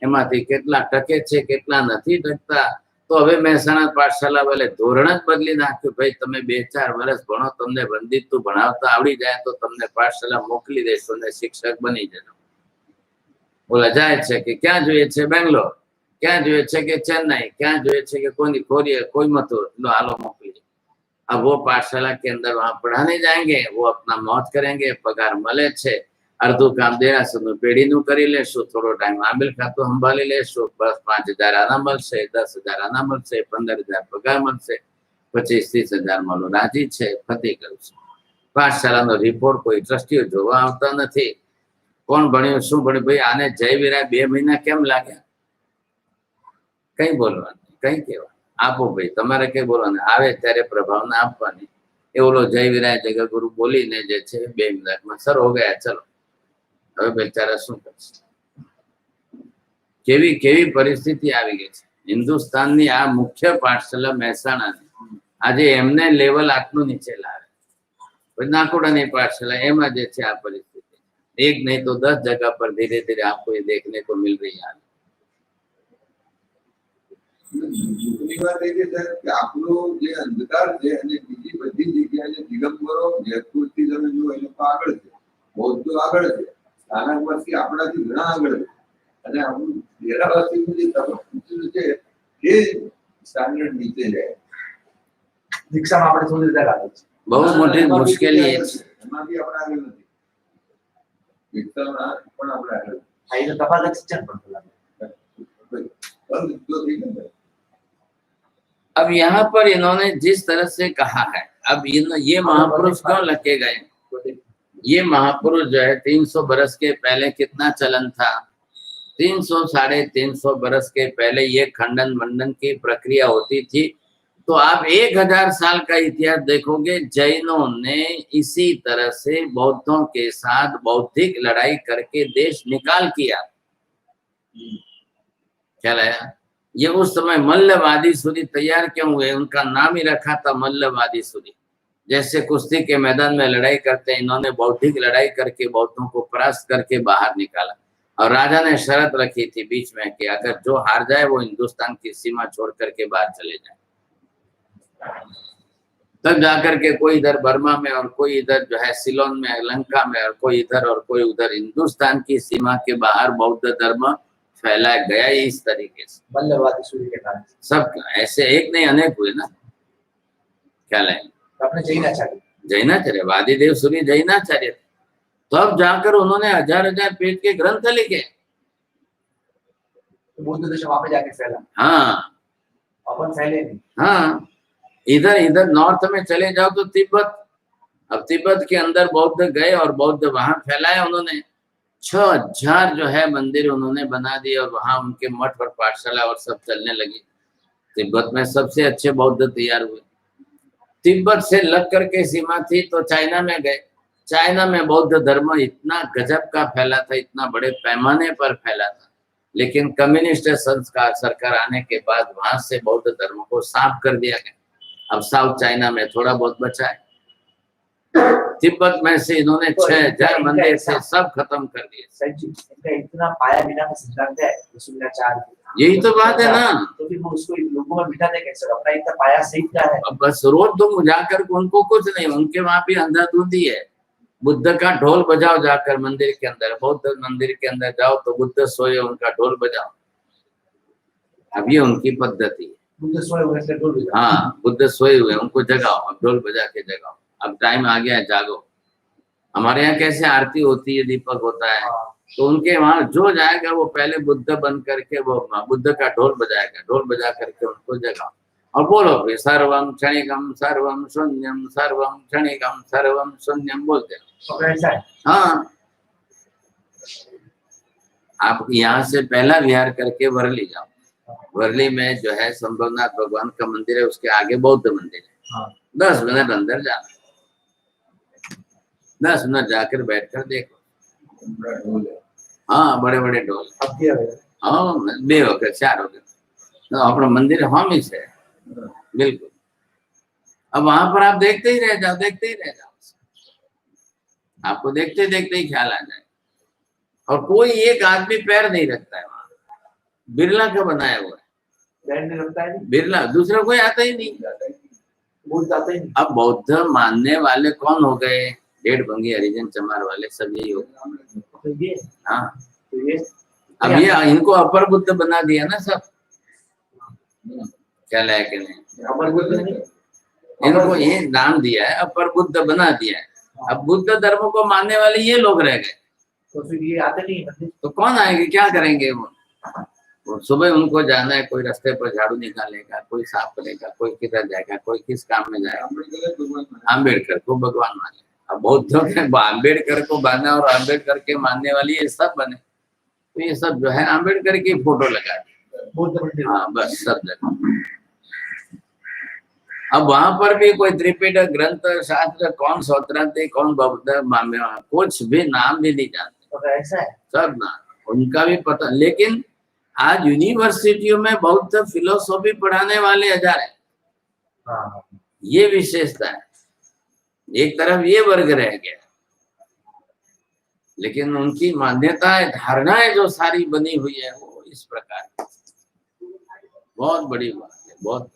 એમાંથી કેટલા ટકે છે, કેટલા નથી ટકતા। તો હવે મહેસાણા પાઠશાલા વાલે ધોરણ જ બદલી નાખ્યું। ભાઈ તમે 2-4 વર્ષ ભણો, તમને વંદિતું ભણાવતા આવડી જાય તો તમને પાઠશાલા મોકલી દેશો ને શિક્ષક બની જજો। બોલા જાય છે કે ક્યાં જોઈએ છે? બેંગ્લોર, ક્યાં જોઈએ છે કે चेन्नई, ક્યાં જોઈએ છે કે कोयमतूर, लो हालो मोकली। अब वो पाठशाला के अंदर वहां पढ़ाने जाएंगे, वो अपना मौज करेंगे, पगार મળે છે। અડધું કામ દેરાસરનું પેઢીનું કરી લેશું, થોડો ટાઈમ આંબેલ ખાતું સંભાળી લેશું, બસ 5000 આના મળશે, 10000 આના મળશે, 15000 પગાર મળશે, 25-30 હજાર મળો રાજી છે, ફતી ગયું છે। પાઠશાલાનો રિપોર્ટ કોઈ ટ્રસ્ટીઓ જોવા આવતા નથી। કોણ ભણ્યું, શું ભણ્યું? ભાઈ આને જય વીરાય 2 મહિના કેમ લાગ્યા? કઈ બોલવાનું, કઈ કહેવાનું? આપો ભાઈ, તમારે કઈ બોલવાનું? આવે ત્યારે પ્રભાવના આપવાની। એ ઓલો જય વીરાય જગતગુરુ બોલીને જે છે 2 મિનિટમાં સર હો ગયા, ચલો। હવે બેચારા શું કરશે? કેવી પરિસ્થિતિ આવી ગઈ છે હિન્દુસ્તાનની। આ મુખ્ય પાઠશાલા મહેસાણાની આજે એમને લેવલ આટલું નીચે લાવે। નાકોડાની પાઠશાલા એમાં જે છે આ પરિસ્થિતિ, એક નહીં તો 10 જगह पर धीरे धीरे आपको ये देखने को मिल रही है। વાત એ છે કે આપણો જે અંધકાર છે અને બીજી બધી જગ્યાએ દિગંબરો જયપુરથી તમે જો એ લોકો આગળ છે, બૌદ્ધો આગળ છે, સ્થાનકવાસી આપણાથી ઘણા આગળ છે, અને આપણું ડેરાવાસીનું જે તબક્કો છે એ સ્ટાન્ડર્ડ નીચે જાય। દીક્ષામાં આપણે થોડી રીતે લાગે છે, બહુ મોટી મુશ્કેલી એ છે। એમાં બી આપણે આગળ નથી, દીક્ષામાં પણ આપણે આગળ આ એને તફાવત છે પણ લાગે। अब यहाँ पर इन्होंने जिस तरह से कहा है, अब ये महापुरुष क्यों लगे गए? ये महापुरुष जो है 300 बरस के पहले कितना चलन था, 300 350 बरस के पहले ये खंडन मंडन की प्रक्रिया होती थी। तो आप 1000 साल का इतिहास देखोगे, जैनों ने इसी तरह से बौद्धों के साथ बौद्धिक लड़ाई करके देश निकाल किया। क्या लाया? ये उस समय मल्लवादी सूरी तैयार क्यों हुए? उनका नाम ही रखा था मल्लवादी सूरी। जैसे कुश्ती के मैदान में लड़ाई करते हैं, इन्होंने बौद्धिक लड़ाई करके बौद्धों को परास्त करके बाहर निकाला। और राजा ने शर्त रखी थी बीच में कि अगर जो हार जाए वो हिंदुस्तान की सीमा छोड़ करके बाहर चले जाए। तब जाकर के कोई इधर बर्मा में और कोई इधर जो है सिलोन में, लंका में, और कोई इधर और कोई उधर, हिंदुस्तान की सीमा के बाहर बौद्ध धर्म फैलाया गया इस तरीके से मल्लवादी सूर्य के कारण। सब ऐसे एक नहीं अनेक हुए ना। क्या लाइन? अपने जैनाचार्य, जैनाचार्य, वादिदेव सूर्य जैनाचार्य थे। तब जाकर उन्होंने 1000 पेज के ग्रंथ लिखे। तो बौद्ध दर्शन वहां पे जाके फैला। हाँ, अपन फैले नहीं। हाँ, इधर नॉर्थ में चले जाओ तो तिब्बत। अब तिब्बत के अंदर बौद्ध गए और बौद्ध वहां फैलाए उन्होंने। 6000 जो है मंदिर उन्होंने बना दिए और वहां उनके मठ और पाठशाला और सब चलने लगी। तिब्बत में सबसे अच्छे बौद्ध तैयार हुए। तिब्बत से लग करके सीमा थी तो चाइना में गए। चाइना में बौद्ध धर्म इतना गजब का फैला था, इतना बड़े पैमाने पर फैला था। लेकिन कम्युनिस्ट संस्कार सरकार आने के बाद वहां से बौद्ध धर्म को साफ कर दिया गया। अब साउथ चाइना में थोड़ा बहुत बचा है। तिब्बत में से इन्होंने 6000 मंदिर से सब खत्म कर दिए। इनका इतना पाया बिना का सिद्धांत है रसूलाचार्य। यही तो बात है ना। तो फिर वो उसको लोगों में बिठा दे कैसे? अपना इतना पाया सही क्या है? अब बस रोज तुम जाकर उनको कुछ नहीं, उनके वहां भी अंधाधुंधी है। बुद्ध का ढोल बजाओ जाकर मंदिर के अंदर, बौद्ध मंदिर के अंदर जाओ तो बुद्ध सोए उनका ढोल बजाओ। अब ये उनकी पद्धति है। बुद्ध सोए हुए से ढोल बजाओ। हाँ, बुद्ध सोए हुए उनको जगाओ, अब ढोल बजा के जगाओ। अब टाइम आ गया है, जागो। हमारे यहाँ कैसे आरती होती है, दीपक होता है, तो उनके वहां जो जाएगा वो पहले बुद्ध बन करके वो बुद्ध का ढोल बजाएगा। ढोल बजा करके उनको जगाओ और बोलो फिर सर्वम क्षणिकम सर्वम शून्यम सर्वम क्षणिकम सर्वम शून्यम बोलते हैं। हाँ, आप यहाँ से पहला विहार करके वर्ली जाओ। वर्ली में जो है संभवनाथ भगवान का मंदिर है, उसके आगे बौद्ध मंदिर है। 10 मिनट अंदर जाना, 10 मिनट जाकर बैठकर देखो। हाँ, बड़े बड़े ढोल। हाँ, 2 हो गए 4 हो गए तो अपना मंदिर हम ही से बिल्कुल। अब वहां पर आप देखते ही रह जाओ, देखते ही रह जाओ। आपको देखते देखते ही ख्याल आ जाए। और कोई एक आदमी पैर नहीं रखता है वहां। बिरला का बनाया हुआ है, पैर नहीं रखता है। बिरला, दूसरा कोई आता ही नहीं। अब बौद्ध मानने वाले कौन हो गए? डेढ़ भंगी हरिजन चमार वाले सब यही हो गए। हाँ, अब ये इनको अपर बुद्ध बना दिया ना सब। क्या लाया कि नहीं? अपर बुद्ध नहीं, इनको ये नाम दिया है, अपर बुद्ध बना दिया है। अब बुद्ध धर्म को मानने वाले ये लोग रह गए, तो फिर ये आते नहीं। तो कौन आएंगे? क्या करेंगे वो सुबह उनको जाना है, कोई रास्ते पर झाड़ू निकालेगा, कोई साफ करेगा, कोई किधर जाएगा, कोई किस काम में जाएगा। अम्बेडकर को भगवान माने। अब बौद्धों के अम्बेडकर को माना और अम्बेडकर के मानने वाली ये सब बने, तो ये सब जो है अम्बेडकर की फोटो लगा दी। हाँ, बस सब जगह। अब वहां पर भी कोई त्रिपिटक ग्रंथ शास्त्र कौन सोत्रांति कौन बौद्ध कुछ भी नाम भी नहीं जानते। तो ऐसा है सब नाम उनका भी पता। लेकिन आज यूनिवर्सिटियों में बौद्ध फिलोसॉफी पढ़ाने वाले 1000 हैं। ये विशेषता है। एक तरफ ये वर्ग रह गया, लेकिन उनकी मान्यताएं धारणाएं जो सारी बनी हुई है वो इस प्रकार। बहुत बड़ी बात है, बहुत।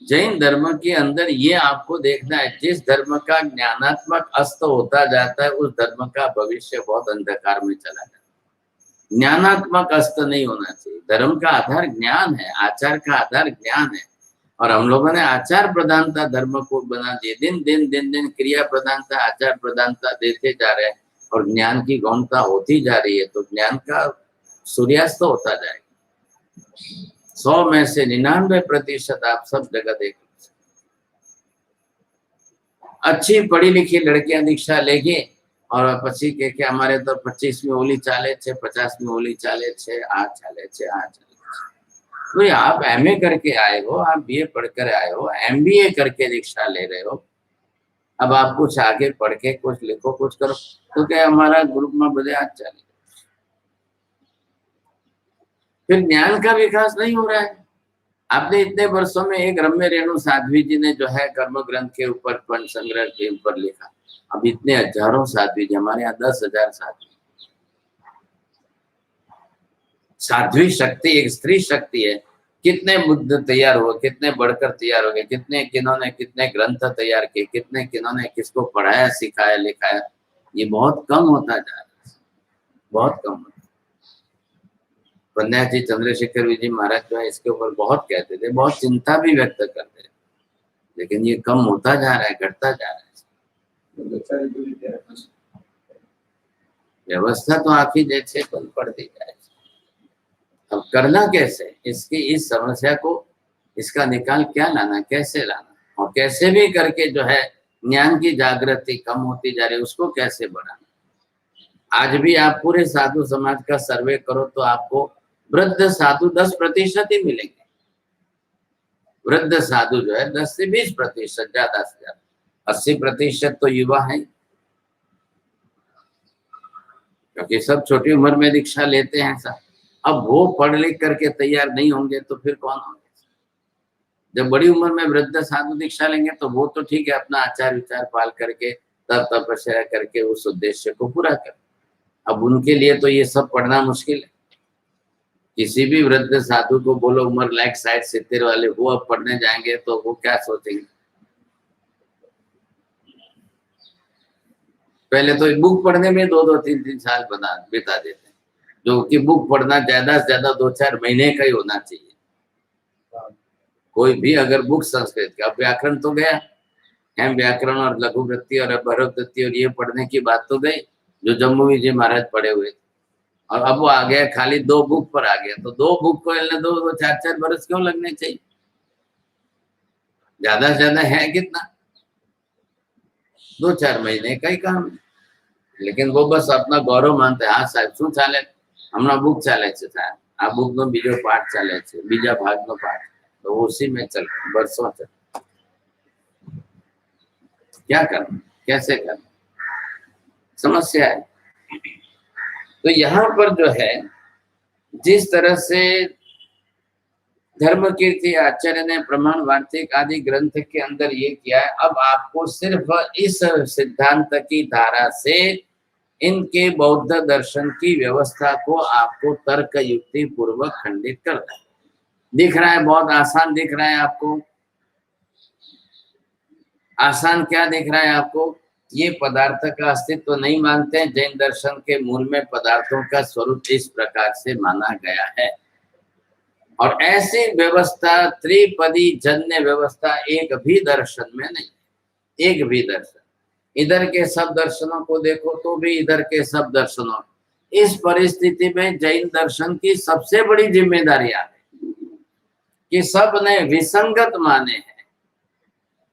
जैन धर्म के अंदर ये आपको देखना है, जिस धर्म का ज्ञानात्मक अस्त होता जाता है उस धर्म का भविष्य बहुत अंधकार में चला जाता है। ज्ञानात्मक अस्त नहीं होना चाहिए। धर्म का आधार ज्ञान है, आचार का आधार ज्ञान है। और हम लोगों ने आचार प्रधानता धर्म को बना दिए। दिन दिन क्रिया प्रधानता आचार प्रधानता देते जा रहे हैं और ज्ञान की गौणता होती जा रही है, तो ज्ञान का सूर्यास्त होता जाएगा। 100 में से 99% आप सब जगह देख। अच्छी पढ़ी लिखी लड़कियां दीक्षा लेंगी और પછી કે અમારે તો 25મી હોલી ચાલે છે, 50મી હોલી ચાલે છે, आ ચાલે છે, आ ચાલે છે। तो आप एमए करके आए हो, आप बीए पढ़कर आए हो, एमबीए करके रिक्शा ले रहे हो, अब आप कुछ आगे पढ़ के कुछ लिखो कुछ करो, तो क्या हमारा ग्रुप में बदे आज चले, फिर ज्ञान का विकास नहीं हो रहा है। आपने इतने वर्षों में एक रम्य रेणु साध्वी जी ने जो है कर्म ग्रंथ के ऊपर पंच संग्रह के ऊपर लिखा, अब इतने हजारों साध्वी जी, हमारे यहाँ 10,000 साध्वी। साध्वी शक्ति एक स्त्री शक्ति है। कितने बुद्ध तैयार हुए, कितने बढ़कर तैयार हो गए, कितने किन्होंने कितने ग्रंथ तैयार किए, कितने किन्होंने किसको पढ़ाया सिखाया लिखाया, ये बहुत कम होता जा रहा है, बहुत कम होता। पन्याजी चंद्रशेखर जी महाराज जो है इसके ऊपर बहुत कहते थे, बहुत चिंता भी व्यक्त करते थे, लेकिन ये कम होता जा रहा है, घटता जा रहा है। व्यवस्था तो आखिर जैसे बंद पड़ दी जाए, अब करना कैसे, इसकी इस समस्या को, इसका निकाल क्या लाना, कैसे लाना, और कैसे भी करके जो है ज्ञान की जागृति कम होती जा रही है, उसको कैसे बढ़ाना। आज भी आप पूरे साधु समाज का सर्वे करो तो आपको वृद्ध साधु 10% ही मिलेंगे। वृद्ध साधु जो है 10 से 20%, ज्यादा से ज्यादा 80% तो युवा है, क्योंकि सब छोटी उम्र में दीक्षा लेते हैं सब। अब वो पढ़ लिख करके तैयार नहीं होंगे तो फिर कौन होंगे। जब बड़ी उम्र में वृद्ध साधु दीक्षा लेंगे तो वो तो ठीक है, अपना आचार विचार पाल करके तप तपस्या करके उस उद्देश्य को पूरा कर। अब उनके लिए तो ये सब पढ़ना मुश्किल है। किसी भी वृद्ध साधु को बोलो उम्र लायक 60-70 वाले, वो अब पढ़ने जाएंगे तो वो क्या सोचेंगे। पहले तो बुक पढ़ने में 2-2, 3-3 साल बिता देते हैं, जो कि बुक पढ़ना ज्यादा से ज्यादा 2-4 महीने का ही होना चाहिए। कोई भी अगर बुक संस्कृत का, व्याकरण तो गया, हेम व्याकरण और लघु वृत्ति और भरवृत्ति और ये पढ़ने की बात तो गई, जो जम्मू जी महाराज पढ़े हुए थे, और अब वो आ गया खाली 2 बुक पर आ गया, तो 2 बुक को 2-4 बरस क्यों लगने चाहिए। ज्यादा से ज्यादा है कितना, 2-4 महीने का ही काम है। लेकिन वो बस अपना गौरव मानते हैं, हाँ साहब शू चाले, हमारा बुक चाले છે साहब, आ बुक नो बीजो पाठ चाले છે, बीजा भाग नो पाठ, तो उसी में चल बरसों चल। क्या करना, कैसे करना, समस्या है। तो यहाँ पर जो है जिस तरह से धर्म कीर्ति आचार्य ने प्रमाण वार्तिक आदि ग्रंथ के अंदर ये किया है, अब आपको सिर्फ इस सिद्धांत की धारा से इनके बौद्ध दर्शन की व्यवस्था को आपको तर्क युक्ति पूर्वक खंडित करना है। दिख रहा है बहुत आसान दिख रहा है आपको, आसान क्या दिख रहा है आपको, ये पदार्थ का अस्तित्व नहीं मानते हैं। जैन दर्शन के मूल में पदार्थों का स्वरूप इस प्रकार से माना गया है, और ऐसी व्यवस्था त्रिपदी जन्य व्यवस्था एक भी दर्शन में नहीं, एक भी दर्शन। इधर के सब दर्शनों को देखो तो भी इधर के सब दर्शनों, इस परिस्थिति में जैन दर्शन की सबसे बड़ी जिम्मेदारी है कि सब ने विसंगत माने हैं,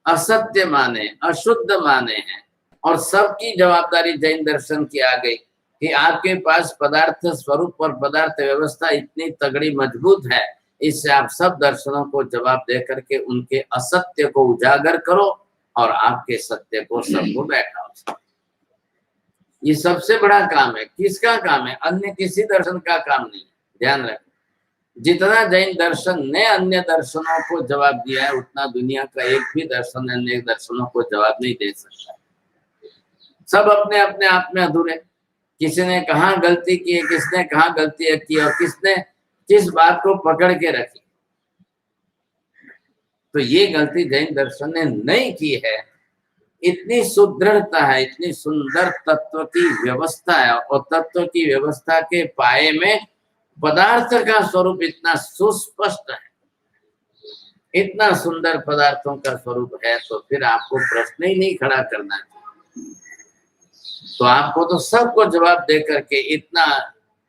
असत्य माने, अशुद्ध माने हैं, और सबकी जवाबदारी जैन दर्शन की आ गई कि आपके पास पदार्थ स्वरूप और पदार्थ व्यवस्था इतनी तगड़ी मजबूत है, इससे आप सब दर्शनों को जवाब दे करके उनके असत्य को उजागर करो और आपके सत्य को सबको बैठाओ। ये सबसे बड़ा काम है। किसका काम है? अन्य किसी दर्शन का काम नहीं। ध्यान रखें, जितना जैन दर्शन ने अन्य दर्शनों को जवाब दिया है, उतना दुनिया का एक भी दर्शन अन्य दर्शनों को जवाब नहीं दे सकता। सब अपने अपने आप में अधूरे। किसी ने कहाँ गलती की है, किसने कहाँ गलती की, और किसने किस बात को पकड़ के रखी। तो ये गलती जैन दर्शन ने नहीं की है। इतनी सुदृढ़ता है, इतनी सुंदर तत्व की व्यवस्था है, और तत्व की व्यवस्था के पाए में पदार्थ का स्वरूप इतना सुस्पष्ट है, इतना सुंदर पदार्थों का स्वरूप है, तो फिर आपको प्रश्न ही नहीं खड़ा करना चाहिए। तो आपको तो सबको जवाब दे करके इतना,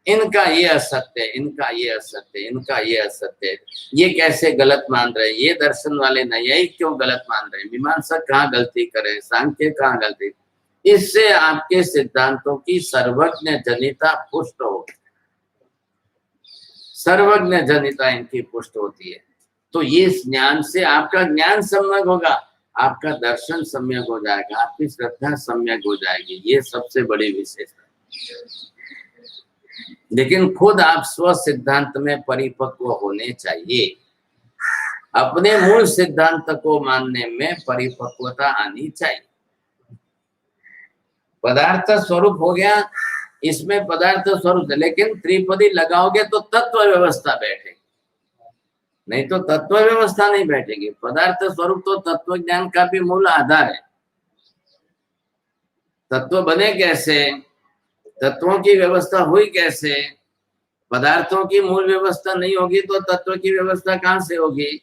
इनका ये असत्य, इनका ये असत्य, इनका ये असत्य, ये कैसे गलत मान रहे, ये दर्शन वाले नहीं, यही क्यों गलत मान रहे, मीमांसक कहाँ गलती करे, सांख्य कहाँ गलती। इससे आपके सिद्धांतों की सर्वज्ञ जनिता पुष्ट होगी, सर्वज्ञ जनिता इनकी पुष्ट होती है। तो ये ज्ञान से आपका ज्ञान सम्यक होगा, आपका दर्शन सम्यक हो जाएगा, आपकी श्रद्धा सम्यक हो जाएगी। ये सबसे बड़ी विशेषता। लेकिन खुद आप स्व सिद्धांत में परिपक्व होने चाहिए, अपने मूल सिद्धांत को मानने में परिपक्वता आनी चाहिए। पदार्थ स्वरूप हो गया, इसमें पदार्थ स्वरूप, लेकिन त्रिपदी लगाओगे तो तत्व व्यवस्था बैठेगी, नहीं तो तत्व व्यवस्था नहीं बैठेगी। पदार्थ स्वरूप तो तत्व ज्ञान का भी मूल आधार है। तत्व बने कैसे, तत्वों की व्यवस्था हुई कैसे? पदार्थों की मूल व्यवस्था नहीं होगी तो तत्व की व्यवस्था कहां से होगी?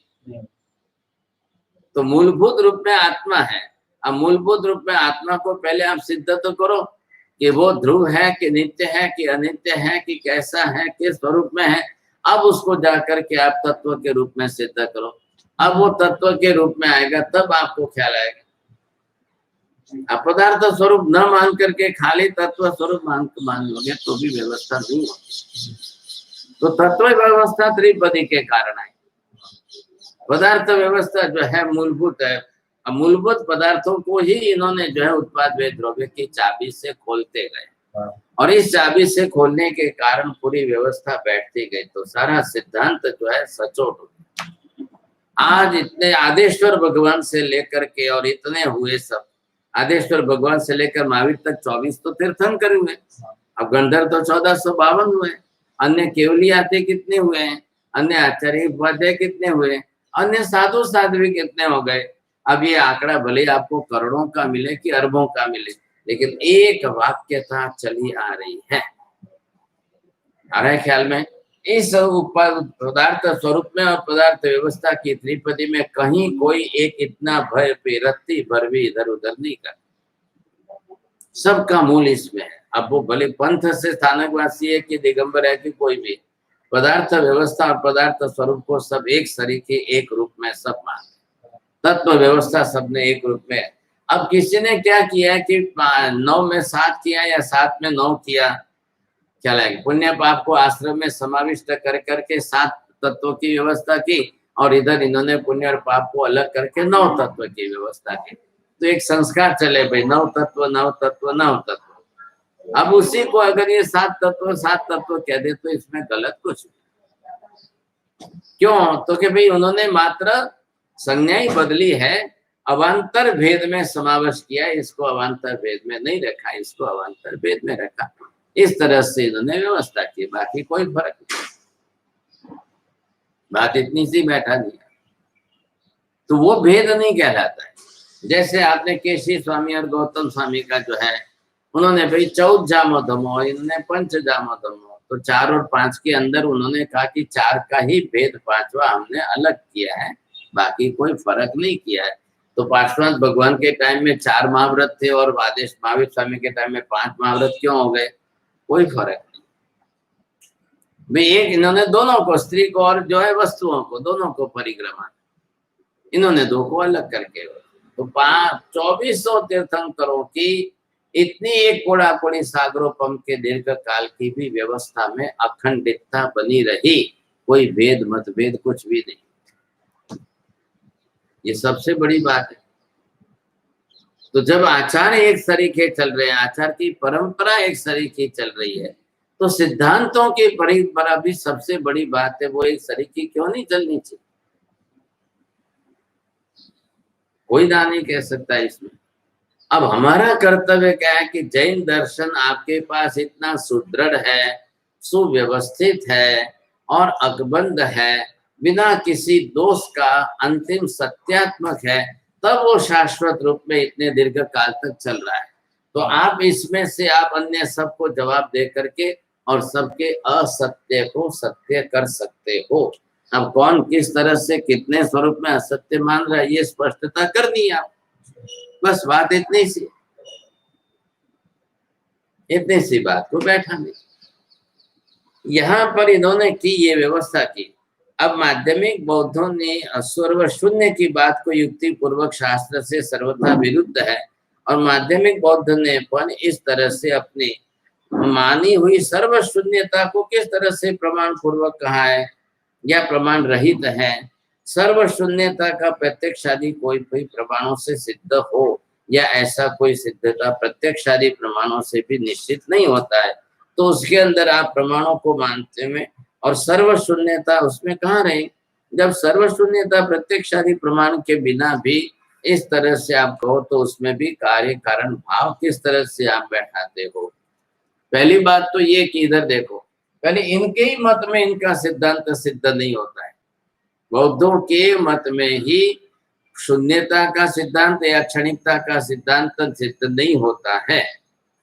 तो मूलभूत रूप में आत्मा है। अब मूलभूत रूप में आत्मा को पहले आप सिद्ध तो करो कि वो ध्रुव है कि नित्य है कि अनित्य है कि कैसा है, किस स्वरूप में है। अब उसको जाकर के आप तत्व के रूप में सिद्ध करो। अब वो तत्व के रूप में आएगा तब आपको ख्याल आएगा। आप पदार्थ स्वरूप न मान करके खाली तत्व स्वरूप मान लोगे तो भी व्यवस्था नहीं होगी। तो तत्व व्यवस्था त्रिपदी के कारण है। पदार्थ व्यवस्था जो है मूलभूत है। अब मूलभूत पदार्थों को ही इन्होंने जो है उत्पाद वे द्रव्य की चाबी से खोलते गए और इस चाबी से खोलने के कारण पूरी व्यवस्था बैठती गई। तो सारा सिद्धांत जो है सचोट हो गया। आज इतने आदेश्वर भगवान से लेकर के और इतने हुए सब, आदेश्वर भगवान से लेकर महावीर तक 24 तो तीर्थंकर हुए। अब गंधर्व तो 1452 हुए। अन्य केवलियाते कितने हुए हैं, अन्य आचार्य उपाध्याय कितने हुए, अन्य साधु साध्वी कितने हो गए। अब ये आंकड़ा भले आपको करोड़ों का मिले कि अरबों का मिले, लेकिन एक वाक्यता चली आ रही है। आ रहा है ख्याल में? इस पदार्थ स्वरूप में और पदार्थ व्यवस्था की त्रिपदी में कहीं कोई एक इतना भय पे रत्ती भर भी इधर उधर नहीं कर, सबका मूल इसमें है। अब वो भले पंथ से स्थानकवासी है कि दिगंबर है कि कोई भी, पदार्थ व्यवस्था और पदार्थ स्वरूप को सब एक सरीखे एक रूप में सब मान, तत्व व्यवस्था सबने एक रूप में। अब किसी ने क्या किया कि 9 में 7 किया या 7 में 9 किया, क्या लगेगा? पुण्य पाप को आश्रम में समाविष्ट कर करके 7 तत्वों की व्यवस्था की और इधर इन्होंने पुण्य और पाप को अलग करके 9 तत्व की व्यवस्था की। तो एक संस्कार चले भाई 9 तत्व 9 तत्व 9 तत्व। अब उसी को अगर ये 7 तत्व कह दे तो इसमें गलत कुछ क्यों? तो कि भाई उन्होंने मात्र संज्ञा ही बदली है, अवान्तर भेद में समावेश किया, इसको अवान्तर भेद में नहीं रखा, इसको अवान्तर भेद में रखा। इस तरह से इन्होंने व्यवस्था की, बाकी कोई फर्क नहीं। बात इतनी सी बैठा दिया तो वो भेद नहीं कहलाता है। जैसे आपने केशी स्वामी और गौतम स्वामी का जो है, उन्होंने भाई 14 जामो धमो, इन्होंने 5 जामो धमो, तो 4 और 5 के अंदर उन्होंने कहा कि 4 का ही भेद 5वां हमने अलग किया है, बाकी कोई फर्क नहीं किया है। तो पार्श्वनाथ भगवान के टाइम में 4 महाव्रत थे और आदेश महावीर स्वामी के टाइम में 5 महाव्रत क्यों हो गए? कोई फर्क नहीं भाई। एक इन्होंने दोनों को, स्त्री को और जो है वस्तुओं को, दोनों को परिक्रमा, इन्होंने 2 को अलग करके। तो 2400 तीर्थंकरों की इतनी एक कोड़ा कोड़ी सागरोपम के दीर्घ काल की भी व्यवस्था में अखंडितता बनी रही, कोई भेद मतभेद कुछ भी नहीं। ये सबसे बड़ी बात है। तो जब आचार एक सरीखे चल रहे हैं, आचार की परंपरा एक सरीखे चल रही है, तो सिद्धांतों की परंपरा भी सबसे बड़ी बात है, वो एक सरीखे क्यों नहीं चलनी चाहिए? कोई ना नहीं कह सकता इसमें। अब हमारा कर्तव्य क्या है कि जैन दर्शन आपके पास इतना सुदृढ़ है, सुव्यवस्थित है और अकबंध है, बिना किसी दोष का अंतिम सत्यात्मक है, तब वो शाश्वत रूप में इतने दीर्घ काल तक चल रहा है। तो आप इसमें से आप अन्य सबको जवाब दे करके और सबके असत्य को सत्य कर सकते हो। अब कौन किस तरह से कितने स्वरूप में असत्य मान रहा है, ये स्पष्टता कर दी आप। बस बात इतनी सी बात को बैठा नहीं। यहाँ पर इन्होंने की ये व्यवस्था की। अब माध्यमिक बौद्धों ने सर्व शून्य की बात को युक्ति पूर्वक शास्त्र से सर्वथा विरुद्ध है और माध्यमिक बौद्ध ने पण इस तरह से अपनी मानी हुई सर्व शून्यता को किस तरह से प्रमाण पूर्वक कहा है या प्रमाण रहित है। सर्व शून्यता का प्रत्यक्षादि कोई भी प्रमाणों से सिद्ध हो या ऐसा कोई सिद्धता प्रत्यक्षादि प्रमाणों से भी निश्चित नहीं होता है, तो उसके अंदर आप प्रमाणों को मानते में और सर्व शून्यता उसमें कहाँ रहे। जब सर्व शून्यता प्रत्यक्षादि प्रमाण के बिना भी इस तरह से आप कहो तो उसमें भी कार्य कारण भाव किस तरह से आप बैठाते हो। पहली बात तो ये कि इधर देखो, पहले इनके ही मत में इनका सिद्धांत सिद्ध नहीं होता है। बौद्धों के मत में ही शून्यता का सिद्धांत या क्षणिकता का सिद्धांत सिद्ध नहीं होता है,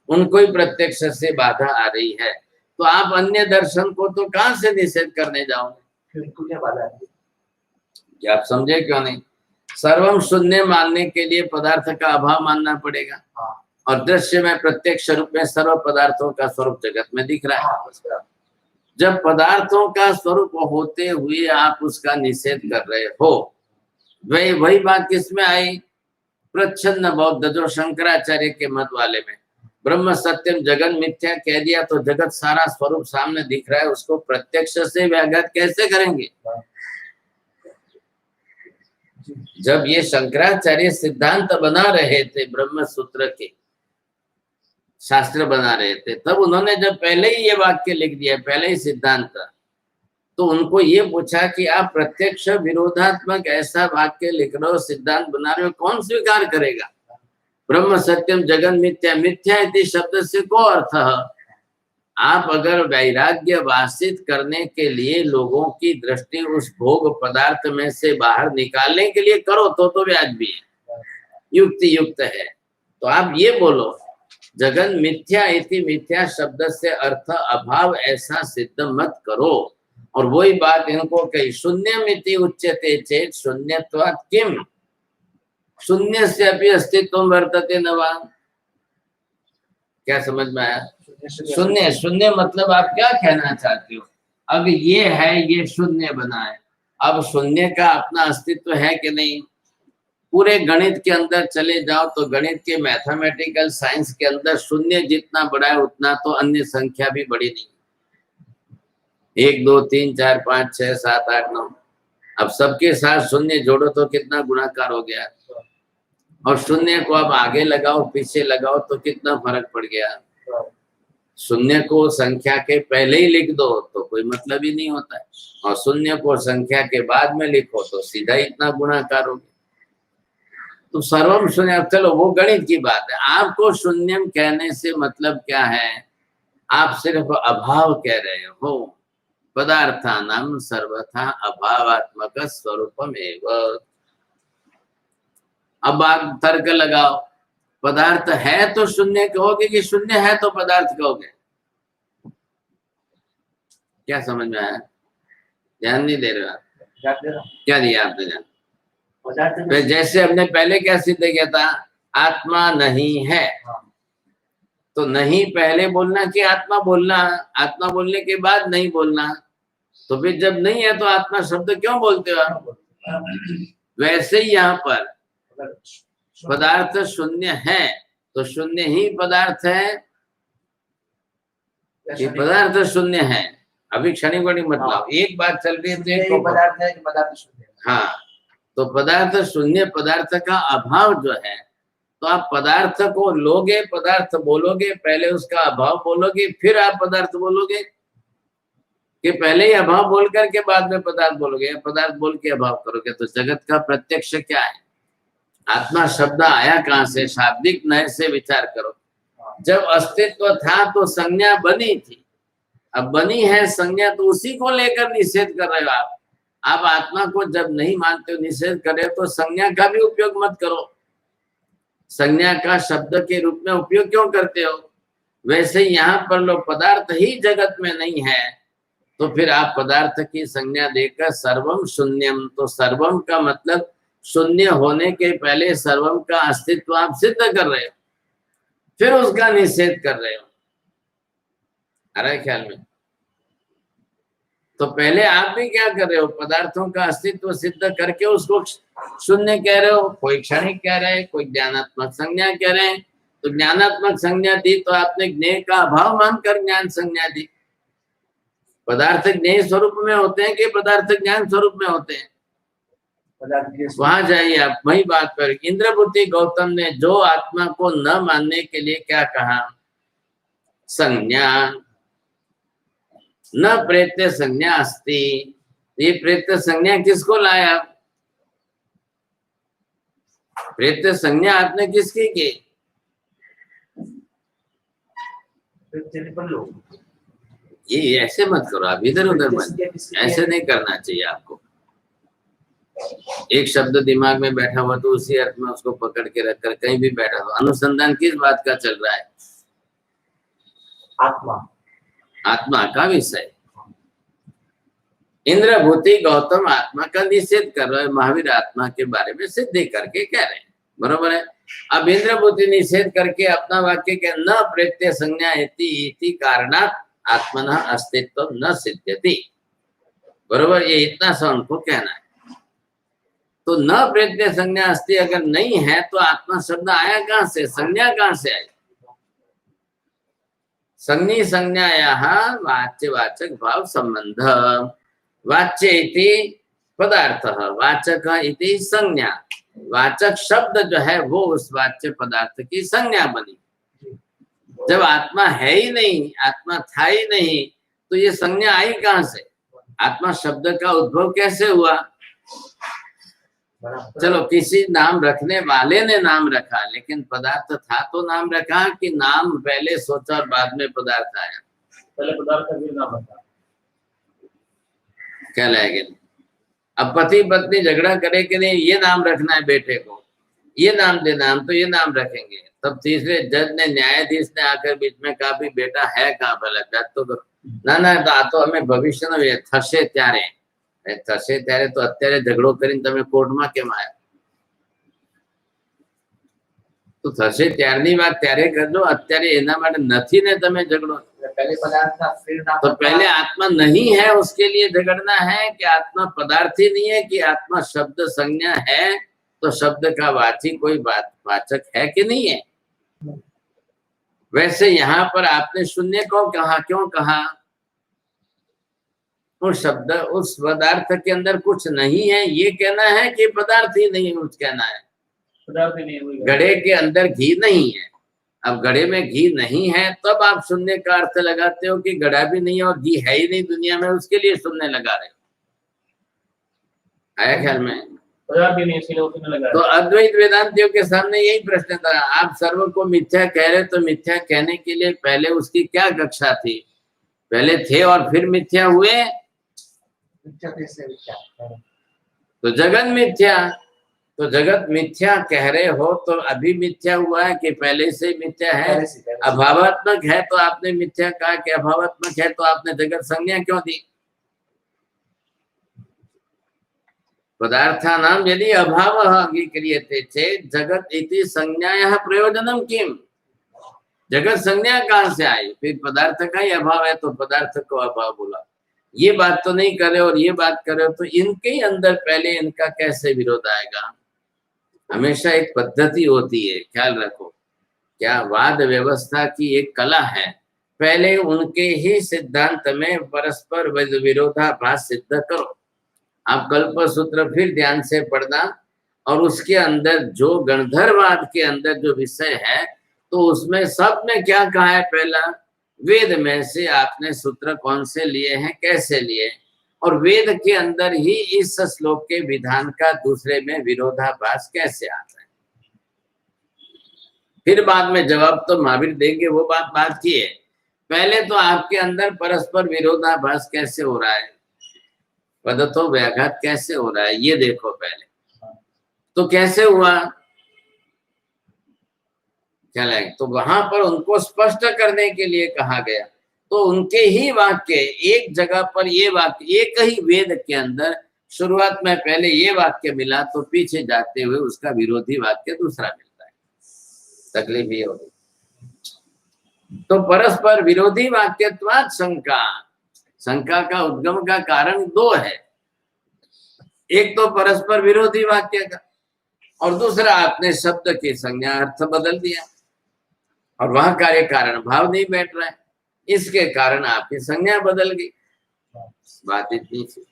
उनको ही प्रत्यक्ष से बाधा आ रही है। तो आप अन्य दर्शन को तो कहां से निषेध करने जाओगे, इनको क्या बाधा है? क्या आप समझे क्यों नहीं। सर्वम शून्य मानने के लिए पदार्थ का अभाव मानना पड़ेगा। हाँ। और दृश्य में प्रत्यक्ष रूप में सर्व पदार्थों का स्वरूप जगत में दिख रहा है। हाँ, जब पदार्थों का स्वरूप होते हुए आप उसका निषेध कर रहे हो, वही बात किसमें आई, प्रच्छन्न बौद्ध जो शंकराचार्य के मत वाले में ब्रह्म सत्यम जगन मिथ्या कह दिया तो जगत सारा स्वरूप सामने दिख रहा है, उसको प्रत्यक्ष से व्याघात कैसे करेंगे। जब ये शंकराचार्य सिद्धांत बना रहे थे, ब्रह्म सूत्र के शास्त्र बना रहे थे, तब उन्होंने जब पहले ही ये वाक्य लिख दिया, पहले ही सिद्धांत, तो उनको ये पूछा कि आप प्रत्यक्ष विरोधात्मक ऐसा वाक्य लिख रहे हो, सिद्धांत बना रहे हो, कौन स्वीकार करेगा। ब्रह्म सत्यम जगन मिथ्या, मिथ्या इति शब्द से को अर्थ है। आप अगर वैराग्य वासित करने के लिए लोगों की दृष्टि उस भोग पदार्थ में से बाहर निकालने के लिए करो तो वाजिबी है, युक्ति युक्त है। तो आप ये बोलो जगन मिथ्या इति, मिथ्या शब्द से अर्थ अभाव ऐसा सिद्ध मत करो। और वही बात इनको कही, शून्यमिति उच्यते चेत शून्यत्वात् किम, शून्य से अपि अस्तित्व वर्तते न वा। क्या समझ में आया। शून्य, शून्य मतलब आप क्या कहना चाहते हो। अब ये है, ये शून्य बना है, अब शून्य का अपना अस्तित्व है कि नहीं। पूरे गणित के अंदर चले जाओ तो गणित के मैथमेटिकल साइंस के अंदर शून्य जितना बड़ा है उतना तो अन्य संख्या भी बड़ी नहीं। 1 2 3 4 5 6 7 8 9, अब सबके साथ शून्य जोड़ो तो कितना गुणाकार हो गया। और शून्य को अब आगे लगाओ पीछे लगाओ तो कितना फर्क पड़ गया। शून्य को संख्या के पहले ही लिख दो तो कोई मतलब ही नहीं होता है, और शून्य को संख्या के बाद में लिखो तो सीधा इतना गुणाकार हो गया। तो सर्वम शून्य, चलो वो गणित की बात है। आपको शून्यम कहने से मतलब क्या है, आप सिर्फ अभाव कह रहे हो। पदार्थानां सर्वथा अभावात्मक स्वरूपमेव। अब आप तर्क लगाओ, पदार्थ है तो शून्य कहोगे कि शून्य है तो पदार्थ कहोगे। क्या समझ में आया। ध्यान नहीं दे रहे आप। क्या दिया आपने ध्यान। फिर जैसे हमने पहले क्या सिद्ध किया था, आत्मा नहीं है, तो नहीं पहले बोलना कि आत्मा बोलना, आत्मा बोलने के बाद नहीं बोलना। तो फिर जब नहीं है तो आत्मा शब्द क्यों बोलते हो आप। वैसे ही यहाँ पर पदार्थ शून्य है तो शून्य ही पदार्थ है कि पदार्थ शून्य है। अभी क्षणिक मतलब एक बात चल रही है, पदार्थ है कि पदार्थ शून्य। हाँ, तो पदार्थ शून्य, पदार्थ का अभाव जो है, तो आप पदार्थ को लोगे, पदार्थ बोलोगे, पहले उसका अभाव बोलोगे, फिर आप पदार्थ बोलोगे कि पहले ही अभाव बोल करके बाद में पदार्थ बोलोगे, पदार्थ बोल के अभाव करोगे। तो जगत का प्रत्यक्ष क्या है, आत्मा शब्द आया कहाँ से, शाब्दिक नय से विचार करो। जब अस्तित्व था तो संज्ञा बनी थी, अब बनी है संज्ञा, तो उसी को लेकर निषेध कर रहे हो आप। आप आत्मा को जब नहीं मानते हो, निषेध कर रहे हो, तो संज्ञा का भी उपयोग मत करो। संज्ञा का शब्द के रूप में उपयोग क्यों करते हो। वैसे यहाँ पर लोग पदार्थ ही जगत में नहीं है, तो फिर आप पदार्थ की संज्ञा देकर सर्वम शून्यम, तो सर्वम का मतलब शून्य होने के पहले सर्वम का अस्तित्व आप सिद्ध कर रहे हो, फिर उसका निषेध कर रहे हो। आ रहा है ख्याल में। तो पहले आप भी क्या कर रहे हो, पदार्थों का अस्तित्व सिद्ध करके उसको शून्य कह रहे हो, कोई क्षणिक कह रहे हैं, कोई ज्ञानात्मक संज्ञा कह रहे हैं। तो ज्ञानात्मक संज्ञा दी तो आपने ज्ञेय का अभाव मानकर ज्ञान संज्ञा दी। पदार्थ ज्ञेय स्वरूप में होते हैं कि पदार्थ ज्ञान स्वरूप में होते हैं? वहां जाइए आप, वही बात पर। इंद्रपुत्री गौतम ने जो आत्मा को न मानने के लिए क्या कहा, संज्ञा न प्रेत्य संज्ञा अस्ति। ये प्रेत्य संज्ञा किसको लाया? प्रेत्य संज्ञा आपने किसकी की? ये ऐसे मत करो आप, इधर उधर मत, ऐसे नहीं करना चाहिए आपको। एक शब्द दिमाग में बैठा हुआ तो उसी अर्थ में उसको पकड़ के रखकर कहीं भी बैठा हुआ। अनुसंधान किस बात का चल रहा है? आत्मा, आत्मा का विषय। इंद्रभूति गौतम आत्मा का निषेध कर रहे हैं, महावीर आत्मा के बारे में सिद्धि करके कह रहे हैं, बरोबर है। अब इंद्रभूति निषेध करके अपना वाक्य के न प्रेत्य संज्ञा इति कारणात् आत्मनः अस्तित्व न सिद्ध्यति, बरोबर, ये इतना सा उनको कहना है। तो न प्रेत्य संज्ञा अस्ति अगर नहीं है तो आत्मा शब्द आया कहां से, संज्ञा कहां से आई? संज्ञा संज्ञायाः वाच्यवाचक भाव संबंध। वाच्य इति पदार्थः, वाचक इति संज्ञा। वाचक शब्द जो है वो उस वाच्य पदार्थ की संज्ञा बनी। जब आत्मा है ही नहीं, आत्मा था ही नहीं, तो ये संज्ञा आई कहां से? आत्मा शब्द का उद्भव कैसे हुआ? चलो किसी नाम रखने वाले ने नाम रखा, लेकिन पदार्थ था तो नाम रखा कि नाम पहले सोचा और बाद में पदार्थ आया? पहले पदार्थ का भी नाम रखा। क्या लगेगा? अब पति पत्नी झगड़ा करे कि नहीं ये नाम रखना है बेटे को, ये नाम देना, हम तो ये नाम रखेंगे। तब तीसरे जज ने, न्यायाधीश ने आकर बीच में कहा भी बेटा है कहाँ पहले तो ना तो हमें भविष्य में थशे त्यारे થશે ત્યારે તો અત્યારે ઝઘડો કરીને તમે કોર્ટમાં કેમ આવ્યા? તો થશે ત્યારની વાત ત્યારે કરજો, અત્યારે એના માટે નથી ને તમે झगड़ो। पहले पदार्थ था फिर नाम। तो पहले आत्मा नहीं है उसके लिए झगड़ना है कि आत्मा पदार्थ ही नहीं है, कि आत्मा शब्द संज्ञा है तो शब्द का वाची कोई बात वाचक है कि नहीं है? वैसे यहाँ पर आपने शून्य को कहा, क्यों कहा? उस शब्द उस पदार्थ के अंदर कुछ नहीं है ये कहना है कि पदार्थ ही नहीं कुछ कहना है? पदार्थ नहीं है। घड़े के अंदर घी नहीं है। अब घड़े में घी नहीं है तब आप शून्य का अर्थ लगाते हो कि घड़ा भी नहीं है और घी है ही नहीं दुनिया में, उसके लिए शून्य लगा रहे हो। आया ख्याल में? पदार्थ भी नहीं, इसलिए शून्य लगा। तो अद्वैत वेदांतियों के सामने यही प्रश्न था, आप सर्व को मिथ्या कह रहे, तो मिथ्या कहने के लिए पहले उसकी क्या कक्षा थी? पहले थे और फिर मिथ्या हुए? तो जगत मिथ्या, तो जगत मिथ्या कह रहे हो तो अभी मिथ्या हुआ है कि पहले से मिथ्या है? अभावात्मक है तो आपने मिथ्या कहा कि अभावात्मक है तो आपने जगत संज्ञा क्यों दी? पदार्थानां यदि अभावः अंगीक्रियते चेत् जगत इति संज्ञायाः प्रयोजनं किम्? जगत संज्ञा कहां से आई? फिर पदार्थ का ही अभाव है तो पदार्थ को अभाव बोला। ये बात तो नहीं करे और ये बात करे तो इनके अंदर पहले इनका कैसे विरोध आएगा? हमेशा एक पद्धति होती है, ख्याल रखो, क्या वाद व्यवस्था की एक कला है। पहले उनके ही सिद्धांत में परस्पर विरोधाभास सिद्ध करो। आप कल्प सूत्र फिर ध्यान से पढ़ना और उसके अंदर जो गणधरवाद के अंदर जो विषय है तो उसमें सब में क्या कहा है? पहला वेद में से आपने सूत्र कौन से लिए हैं, कैसे लिए, और वेद के अंदर ही इस श्लोक के विधान का दूसरे में विरोधाभास कैसे आता है। फिर बाद में जवाब तो महावीर देंगे, वो बात की है। पहले तो आपके अंदर परस्पर विरोधाभास कैसे हो रहा है, पदतो व्याघात कैसे हो रहा है, ये देखो पहले। तो कैसे हुआ क्या लगे? तो वहां पर उनको स्पष्ट करने के लिए कहा गया। तो उनके ही वाक्य एक जगह पर ये वाक्य, एक ही वेद के अंदर शुरुआत में पहले ये वाक्य मिला तो पीछे जाते हुए उसका विरोधी वाक्य दूसरा मिलता है। तकलीफ ये होगी। तो परस्पर विरोधी वाक्यत्वात् शंका, शंका का उद्गम का कारण दो है, एक तो परस्पर विरोधी वाक्य का, और दूसरा आपने शब्द की संज्ञा अर्थ बदल दिया और वहां कार्य कारण भाव नहीं बैठ रहा है, इसके कारण आपकी संज्ञा बदल गई। बात इतनी सी।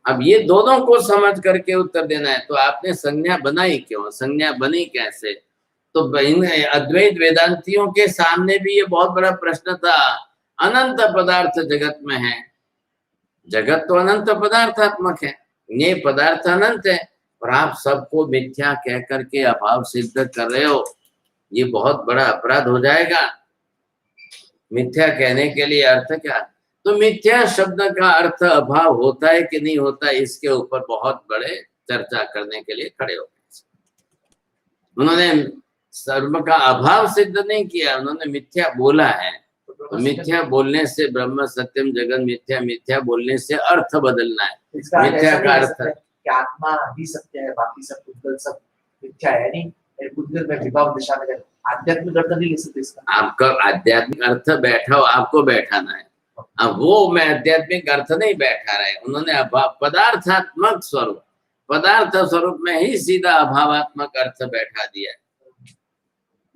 अब ये दोनों को समझ करके उत्तर देना है। तो आपने संज्ञा बनाई क्यों, संज्ञा बनी कैसे? तो इन अद्वैत वेदांतियों के सामने भी ये बहुत बड़ा प्रश्न था। अनंत पदार्थ जगत में है, जगत तो अनंत पदार्थात्मक है, ये पदार्थ अनंत है, और आप सबको मिथ्या कह करके अभाव सिद्ध कर रहे हो, ये बहुत बड़ा अपराध हो जाएगा। मिथ्या कहने के लिए अर्थ क्या? तो मिथ्या शब्द का अर्थ अभाव होता है कि नहीं होता है, इसके ऊपर बहुत बड़े चर्चा करने के लिए खड़े हो गए। उन्होंने सर्व का अभाव सिद्ध नहीं किया, उन्होंने मिथ्या बोला है। तो मिथ्या बोलने से ब्रह्म सत्यम जगत मिथ्या, मिथ्या बोलने से अर्थ बदलना है। मिथ्या का अर्थ कि आत्मा ही सत्य है, बाकी सब पुद्गल सब मिथ्या है। नहीं, पुद्गल में विभाव दिशा में आध्यात्मिक अर्थ नहीं ले सकते इसका। आपका आध्यात्मिक अर्थ बैठा हो, आपको बैठाना है। अब वो मैं आध्यात्मिक अर्थ नहीं बैठा रहे, उन्होंने पदार्थात्मक स्वरूप, पदार्थ स्वरूप में ही सीधा अभावात्मक अर्थ बैठा दिया है।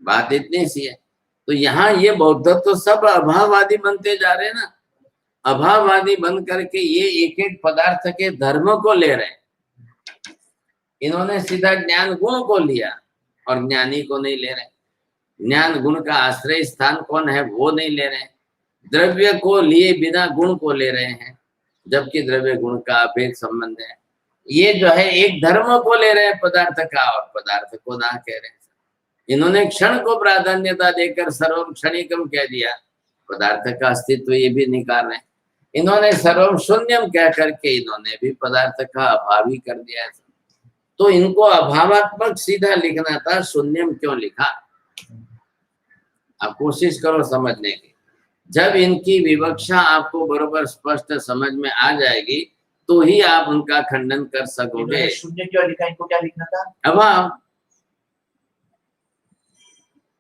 बात इतनी सी है। तो यहाँ ये बौद्ध तो सब अभाववादी बनते जा रहे हैं ना, अभाववादी बन करके ये एक एक पदार्थ के धर्म को ले रहे हैं। इन्होंने सीधा ज्ञान गुण को लिया और ज्ञानी को नहीं ले रहे। ज्ञान गुण का आश्रय स्थान कौन है वो नहीं ले रहे। द्रव्य को लिए बिना गुण को ले रहे हैं, जबकि द्रव्य गुण का अभेद संबंध है। ये जो है एक धर्म को ले रहे हैं पदार्थ का, और पदार्थ को ना कह रहे हैं। इन्होंने क्षण को प्राधान्यता देकर सर्वम क्षणिकम कह दिया, पदार्थ का अस्तित्व ये भी निकाल रहे हैं। इन्होंने सर्वम शून्यम कह करके इन्होंने भी पदार्थ का अभाव ही कर दिया। तो इनको अभावात्मक सीधा लिखना था, शून्यम क्यों लिखा? आप कोशिश करो समझने की। जब इनकी विवक्षा आपको बरोबर स्पष्ट समझ में आ जाएगी तो ही आप उनका खंडन कर सकोगे। शून्य क्यों लिखा, इनको क्या लिखना था? अभाव,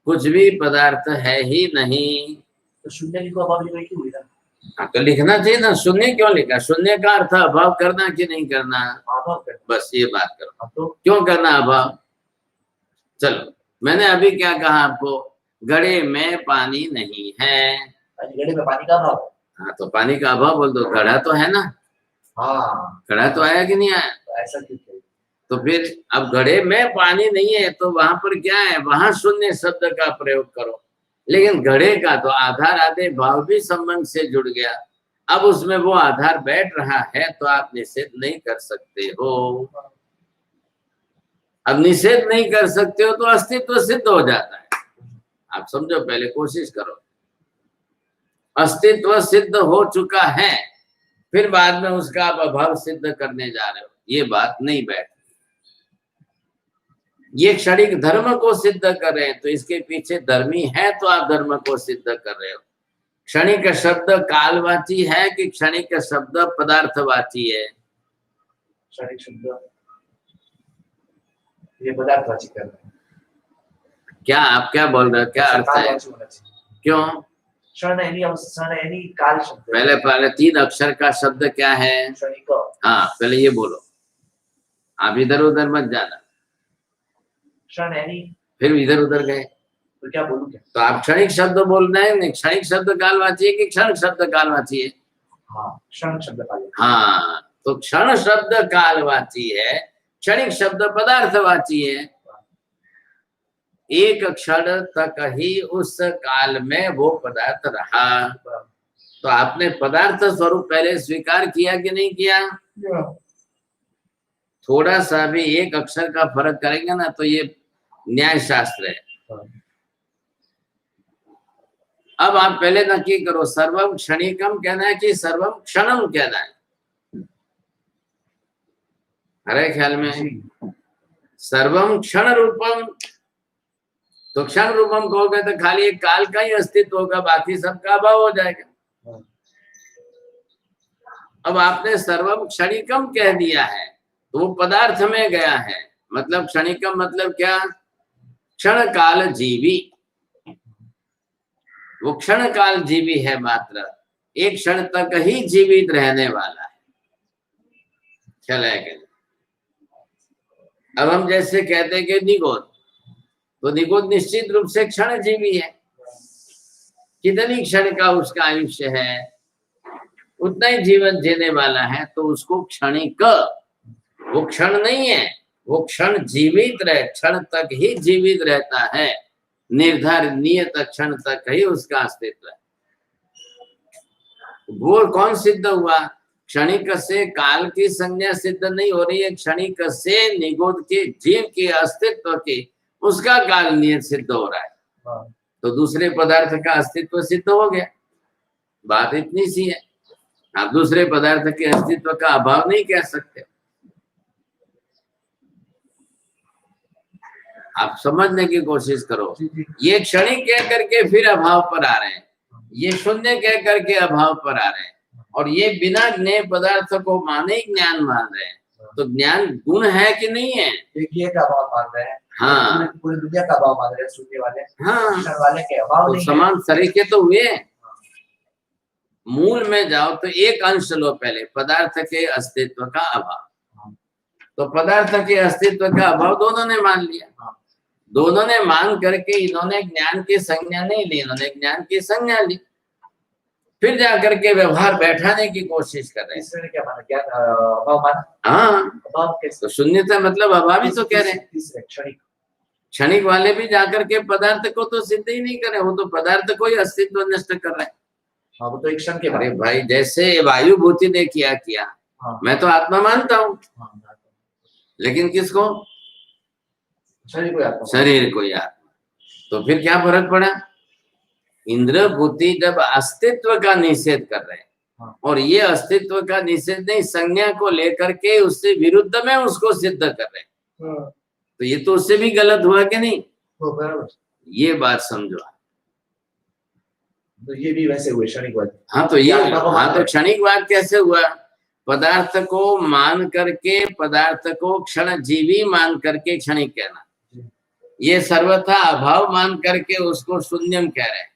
कुछ भी पदार्थ है ही नहीं तो शून्य लिखो, अभाव लिखो, क्यों लिखा? तो लिखना चाहिए ना। शून्य क्यों लिखा? शून्य का अर्थ अभाव करना कि नहीं करना? अभाव करना। बस ये बात करो। तो क्यों करना अभाव? चलो, मैंने अभी क्या कहा आपको, घड़े में पानी नहीं है। घड़े में पानी का अभाव है। हाँ, तो पानी का अभाव बोल दो, घड़ा तो है ना। हाँ, घड़ा तो आया कि नहीं आया? तो ऐसा क्यों कहे? तो फिर अब घड़े में पानी नहीं है तो वहां पर क्या है, वहां शून्य शब्द का प्रयोग करो। लेकिन घड़े का तो आधार आदि भाव भी संबंध से जुड़ गया, अब उसमें वो आधार बैठ रहा है तो आप निषेध नहीं कर सकते हो। अब निषेध नहीं कर सकते हो तो अस्तित्व सिद्ध हो जाता है। आप समझो, पहले कोशिश करो। अस्तित्व सिद्ध हो चुका है, फिर बाद में उसका आप अभाव सिद्ध करने जा रहे हो, ये बात नहीं बैठ। ये क्षणिक धर्म को सिद्ध कर रहे हैं, तो इसके पीछे धर्मी है तो आप धर्म को सिद्ध कर रहे हो। क्षणिक शब्द कालवाची है कि क्षणिक शब्द पदार्थवाची है? क्षणिक शब्द ये पदार्थवाची कर रहे हैं। क्या आप क्या बोल रहे हो, क्या अर्थ है? क्यों? क्षण यानी काल शब्द। पहले 3 अक्षर का शब्द क्या है? क्षणिक। हाँ, पहले ये बोलो, आप इधर उधर मत जाना। क्षण यानी, फिर इधर उधर गए तो क्या बोलूं? क्या तो आप क्षणिक शब्द बोल रहे हैं? क्षणिक शब्द कालवाची है कि क्षण शब्द कालवाची है? हाँ, क्षण शब्द काल। हाँ, तो क्षण शब्द कालवाची है, क्षणिक शब्द पदार्थवाची है। एक क्षण तक ही उस काल में वो पदार्थ रहा। तो आपने पदार्थ स्वरूप पहले स्वीकार किया कि नहीं किया? थोड़ा सा भी एक अक्षर का फर्क करेंगे ना तो ये न्याय शास्त्र है। अब आप पहले नक्की करो, सर्वम क्षणिकम कहना है कि सर्वम क्षणम कहना है? हरे ख्याल में सर्वम क्षण रूपम, तो क्षण रूपम कहोगे तो खाली एक काल का ही अस्तित्व होगा, बाकी सबका अभाव हो जाएगा। अब आपने सर्वम क्षणिकम कह दिया है तो वो पदार्थ में गया है। मतलब क्षणिकम मतलब क्या? क्षण काल जीवी, वो क्षण काल जीवी है मात्र, एक क्षण तक ही जीवित रहने वाला है। चलेगा। अब हम जैसे कहते हैं कि निगोद, तो निगोद निश्चित रूप से क्षण जीवी है। कितनी क्षण का उसका आयुष्य है, उतना ही जीवन जीने वाला है, तो उसको क्षणिक, वो क्षण नहीं है, वो क्षण जीवित रहे, क्षण तक ही जीवित रहता है, निर्धारित नियत क्षण तक ही उसका अस्तित्व है। वो कौन सिद्ध हुआ? क्षणिक से काल की संज्ञा सिद्ध नहीं हो रही है, क्षणिक से निगोद के जीव के अस्तित्व के उसका काल नियत सिद्ध हो रहा है। तो दूसरे पदार्थ का अस्तित्व सिद्ध हो गया। बात इतनी सी है, आप दूसरे पदार्थ के अस्तित्व का अभाव नहीं कह सकते। आप समझने की कोशिश करो। ये क्षणिक कह करके फिर अभाव पर आ रहे हैं, ये शून्य कह करके अभाव पर आ रहे हैं, और ये बिना ज्ञेय पदार्थ को माने ज्ञान मान रहे हैं। तो ज्ञान गुण है कि नहीं है? ये का अभाव मान रहे हैं, हाँ, पूरी दुनिया का अभाव मान रहे हैं, शून्य वाले, हाँ, क्षण वाले के अभाव तो नहीं समान सरीखे तो हुए। मूल में जाओ तो एक अंश लो पहले, पदार्थ के अस्तित्व का अभाव। तो पदार्थ के अस्तित्व का अभाव दोनों ने मान लिया। दोनों ने मान करके इन्होंने ज्ञान की संज्ञा नहीं ली, इन्होंने ज्ञान की संज्ञा ली, फिर जाकर के व्यवहार बैठाने की कोशिश कर रहे हैं। क्या माना? क्या अभाव माना? हाँ, अभाव कैसे? तो शून्यता मतलब अभाव ही तो कह रहे हैं। क्षणिक, क्षणिक वाले भी जाकर के पदार्थ को तो सिद्ध ही नहीं करे, वो तो पदार्थ को ही अस्तित्व नष्ट कर रहे हैं। हाँ, वो तो एक क्षण के अरे भाई, जैसे वायु भूति ने किया, हाँ, मैं तो आत्मा मानता हूँ, हाँ, लेकिन किसको? शरीर को यार। तो फिर क्या फर्क पड़ा? इंद्र बुद्धि जब अस्तित्व का निषेध कर रहे हैं, हाँ, और ये अस्तित्व का निषेध नहीं, संज्ञा को लेकर के उससे विरुद्ध में उसको सिद्ध कर रहे हैं, हाँ, तो ये तो उससे भी गलत हुआ कि नहीं? बराबर। ये बात समझो। तो ये भी वैसे हुए क्षणिकवाद। हाँ, तो ये, हाँ, तो क्षणिकवाद कैसे हुआ? पदार्थ को मान करके, पदार्थ को क्षण जीवी मान करके क्षणिक कहना, ये सर्वथा अभाव मान करके उसको शून्यम कह रहे हैं।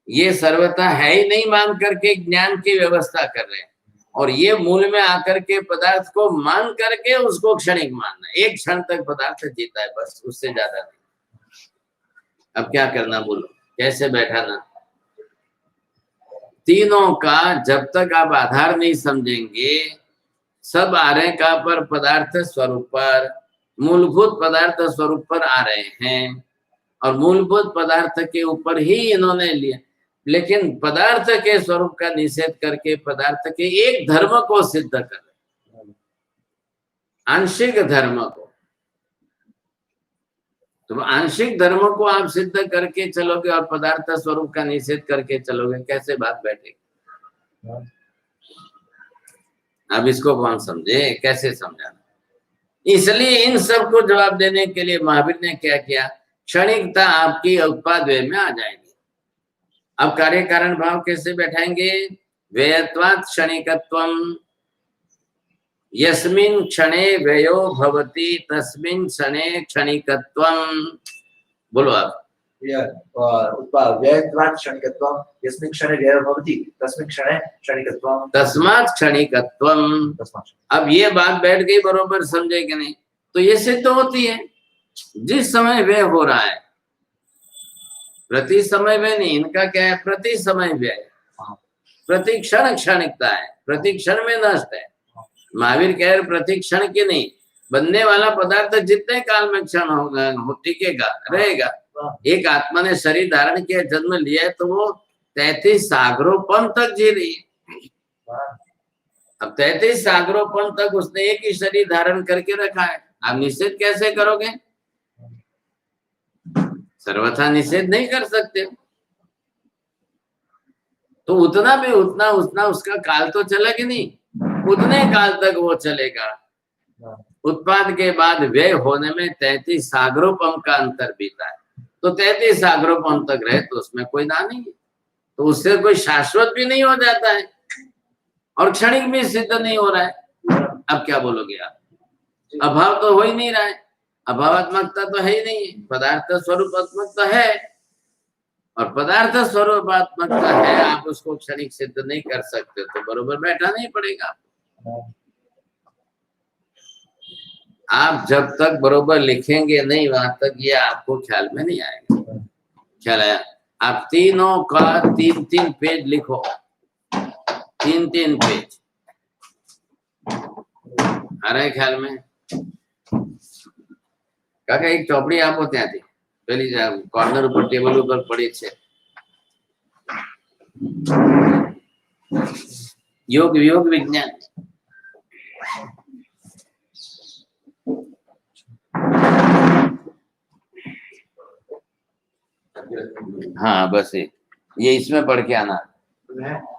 ये सर्वथा है ही नहीं मान करके ज्ञान की व्यवस्था कर रहे हैं, और ये मूल में आकर के पदार्थ को मान करके उसको क्षणिक मानना। एक क्षण तक पदार्थ जीता है, बस, उससे ज्यादा नहीं। अब क्या करना बोलो, कैसे बैठाना? तीनों का जब तक आप आधार नहीं समझेंगे, सब आ रहे का पर पदार्थ स्वरूप पर, मूलभूत पदार्थ स्वरूप पर आ रहे हैं, और मूलभूत पदार्थ के ऊपर ही इन्होंने लिया, लेकिन पदार्थ के स्वरूप का निषेध करके पदार्थ के एक धर्म को सिद्ध कर रहे, आंशिक धर्म को। तो आंशिक धर्म को आप सिद्ध करके चलोगे और पदार्थ स्वरूप का निषेध करके चलोगे, कैसे बात बैठेगी? अब इसको कौन समझे, कैसे समझाना? इसलिए इन सब को जवाब देने के लिए महावीर ने क्या किया? क्षणिकता आपकी उत्पाद व्यय में आ जाएगी। अब कार्य कारण भाव कैसे बैठाएंगे? व्ययत्वात् क्षणिकत्वम्, यस्मिन् क्षणे व्ययो भवति तस्मिन् क्षणे क्षणिकत्वम्। बोलो आप। व्ययत्वात् क्षणिकत्वम्, यस्मिन् क्षणे व्ययो भवति तस्मिन् क्षणे क्षणिकत्वम्, तस्मात् क्षणिकत्वम्। अब ये बात बैठ गई, बरोबर समझे कि नहीं? तो ये सिद्ध होती है, जिस समय व्यय हो रहा है, प्रति समय व्यय नहीं, इनका क्या है? प्रति समय व्यय, प्रति क्षण क्षणिकता है, प्रति क्षण में नष्ट है। महावीर कह रहे प्रति क्षण की नहीं, बनने वाला पदार्थ जितने काल में क्षण होगा, टिकेगा, रहेगा। एक आत्मा ने शरीर धारण किया, जन्म लिया है, तो वो 33 सागरोपन तक जी रही है। अब 33 सागरोपन तक उसने एक ही शरीर धारण करके रखा है, आप निषेध कैसे करोगे? सर्वथा निषेध नहीं कर सकते। तो उतना भी उतना उसका काल तो चला कि नहीं, उतने काल तक वो चलेगा। उत्पाद के बाद व्यय होने में 33 सागरोपम का अंतर बीता है, तो 33 सागरोपम तक रहे तो उसमें कोई ना नहीं है, तो उससे कोई शाश्वत भी नहीं हो जाता है और क्षणिक भी सिद्ध नहीं हो रहा है। अब क्या बोलोगे आप? अभाव तो हो ही नहीं रहा है, अभावात्मकता तो है ही नहीं है, पदार्थ स्वरूपात्मक तो है, और पदार्थ स्वरूपात्मकता है, आप उसको क्षणिक सिद्ध नहीं कर सकते, तो बरोबर बैठा नहीं पड़ेगा। आप जब तक बरोबर लिखेंगे नहीं वहां तक ये आपको ख्याल में नहीं आएगा। ख्याल आया? आप तीनों का 3-3 पेज लिखो, 3-3 पेज आ रहे ख्याल में? काका एक ચોપડી આપો ત્યાંથી, પેલી કોર્નર ઉપર ટેબલ ઉપર પડી છે, योग योग विज्ञान। हाँ बस ये इसमें पढ़ के आना।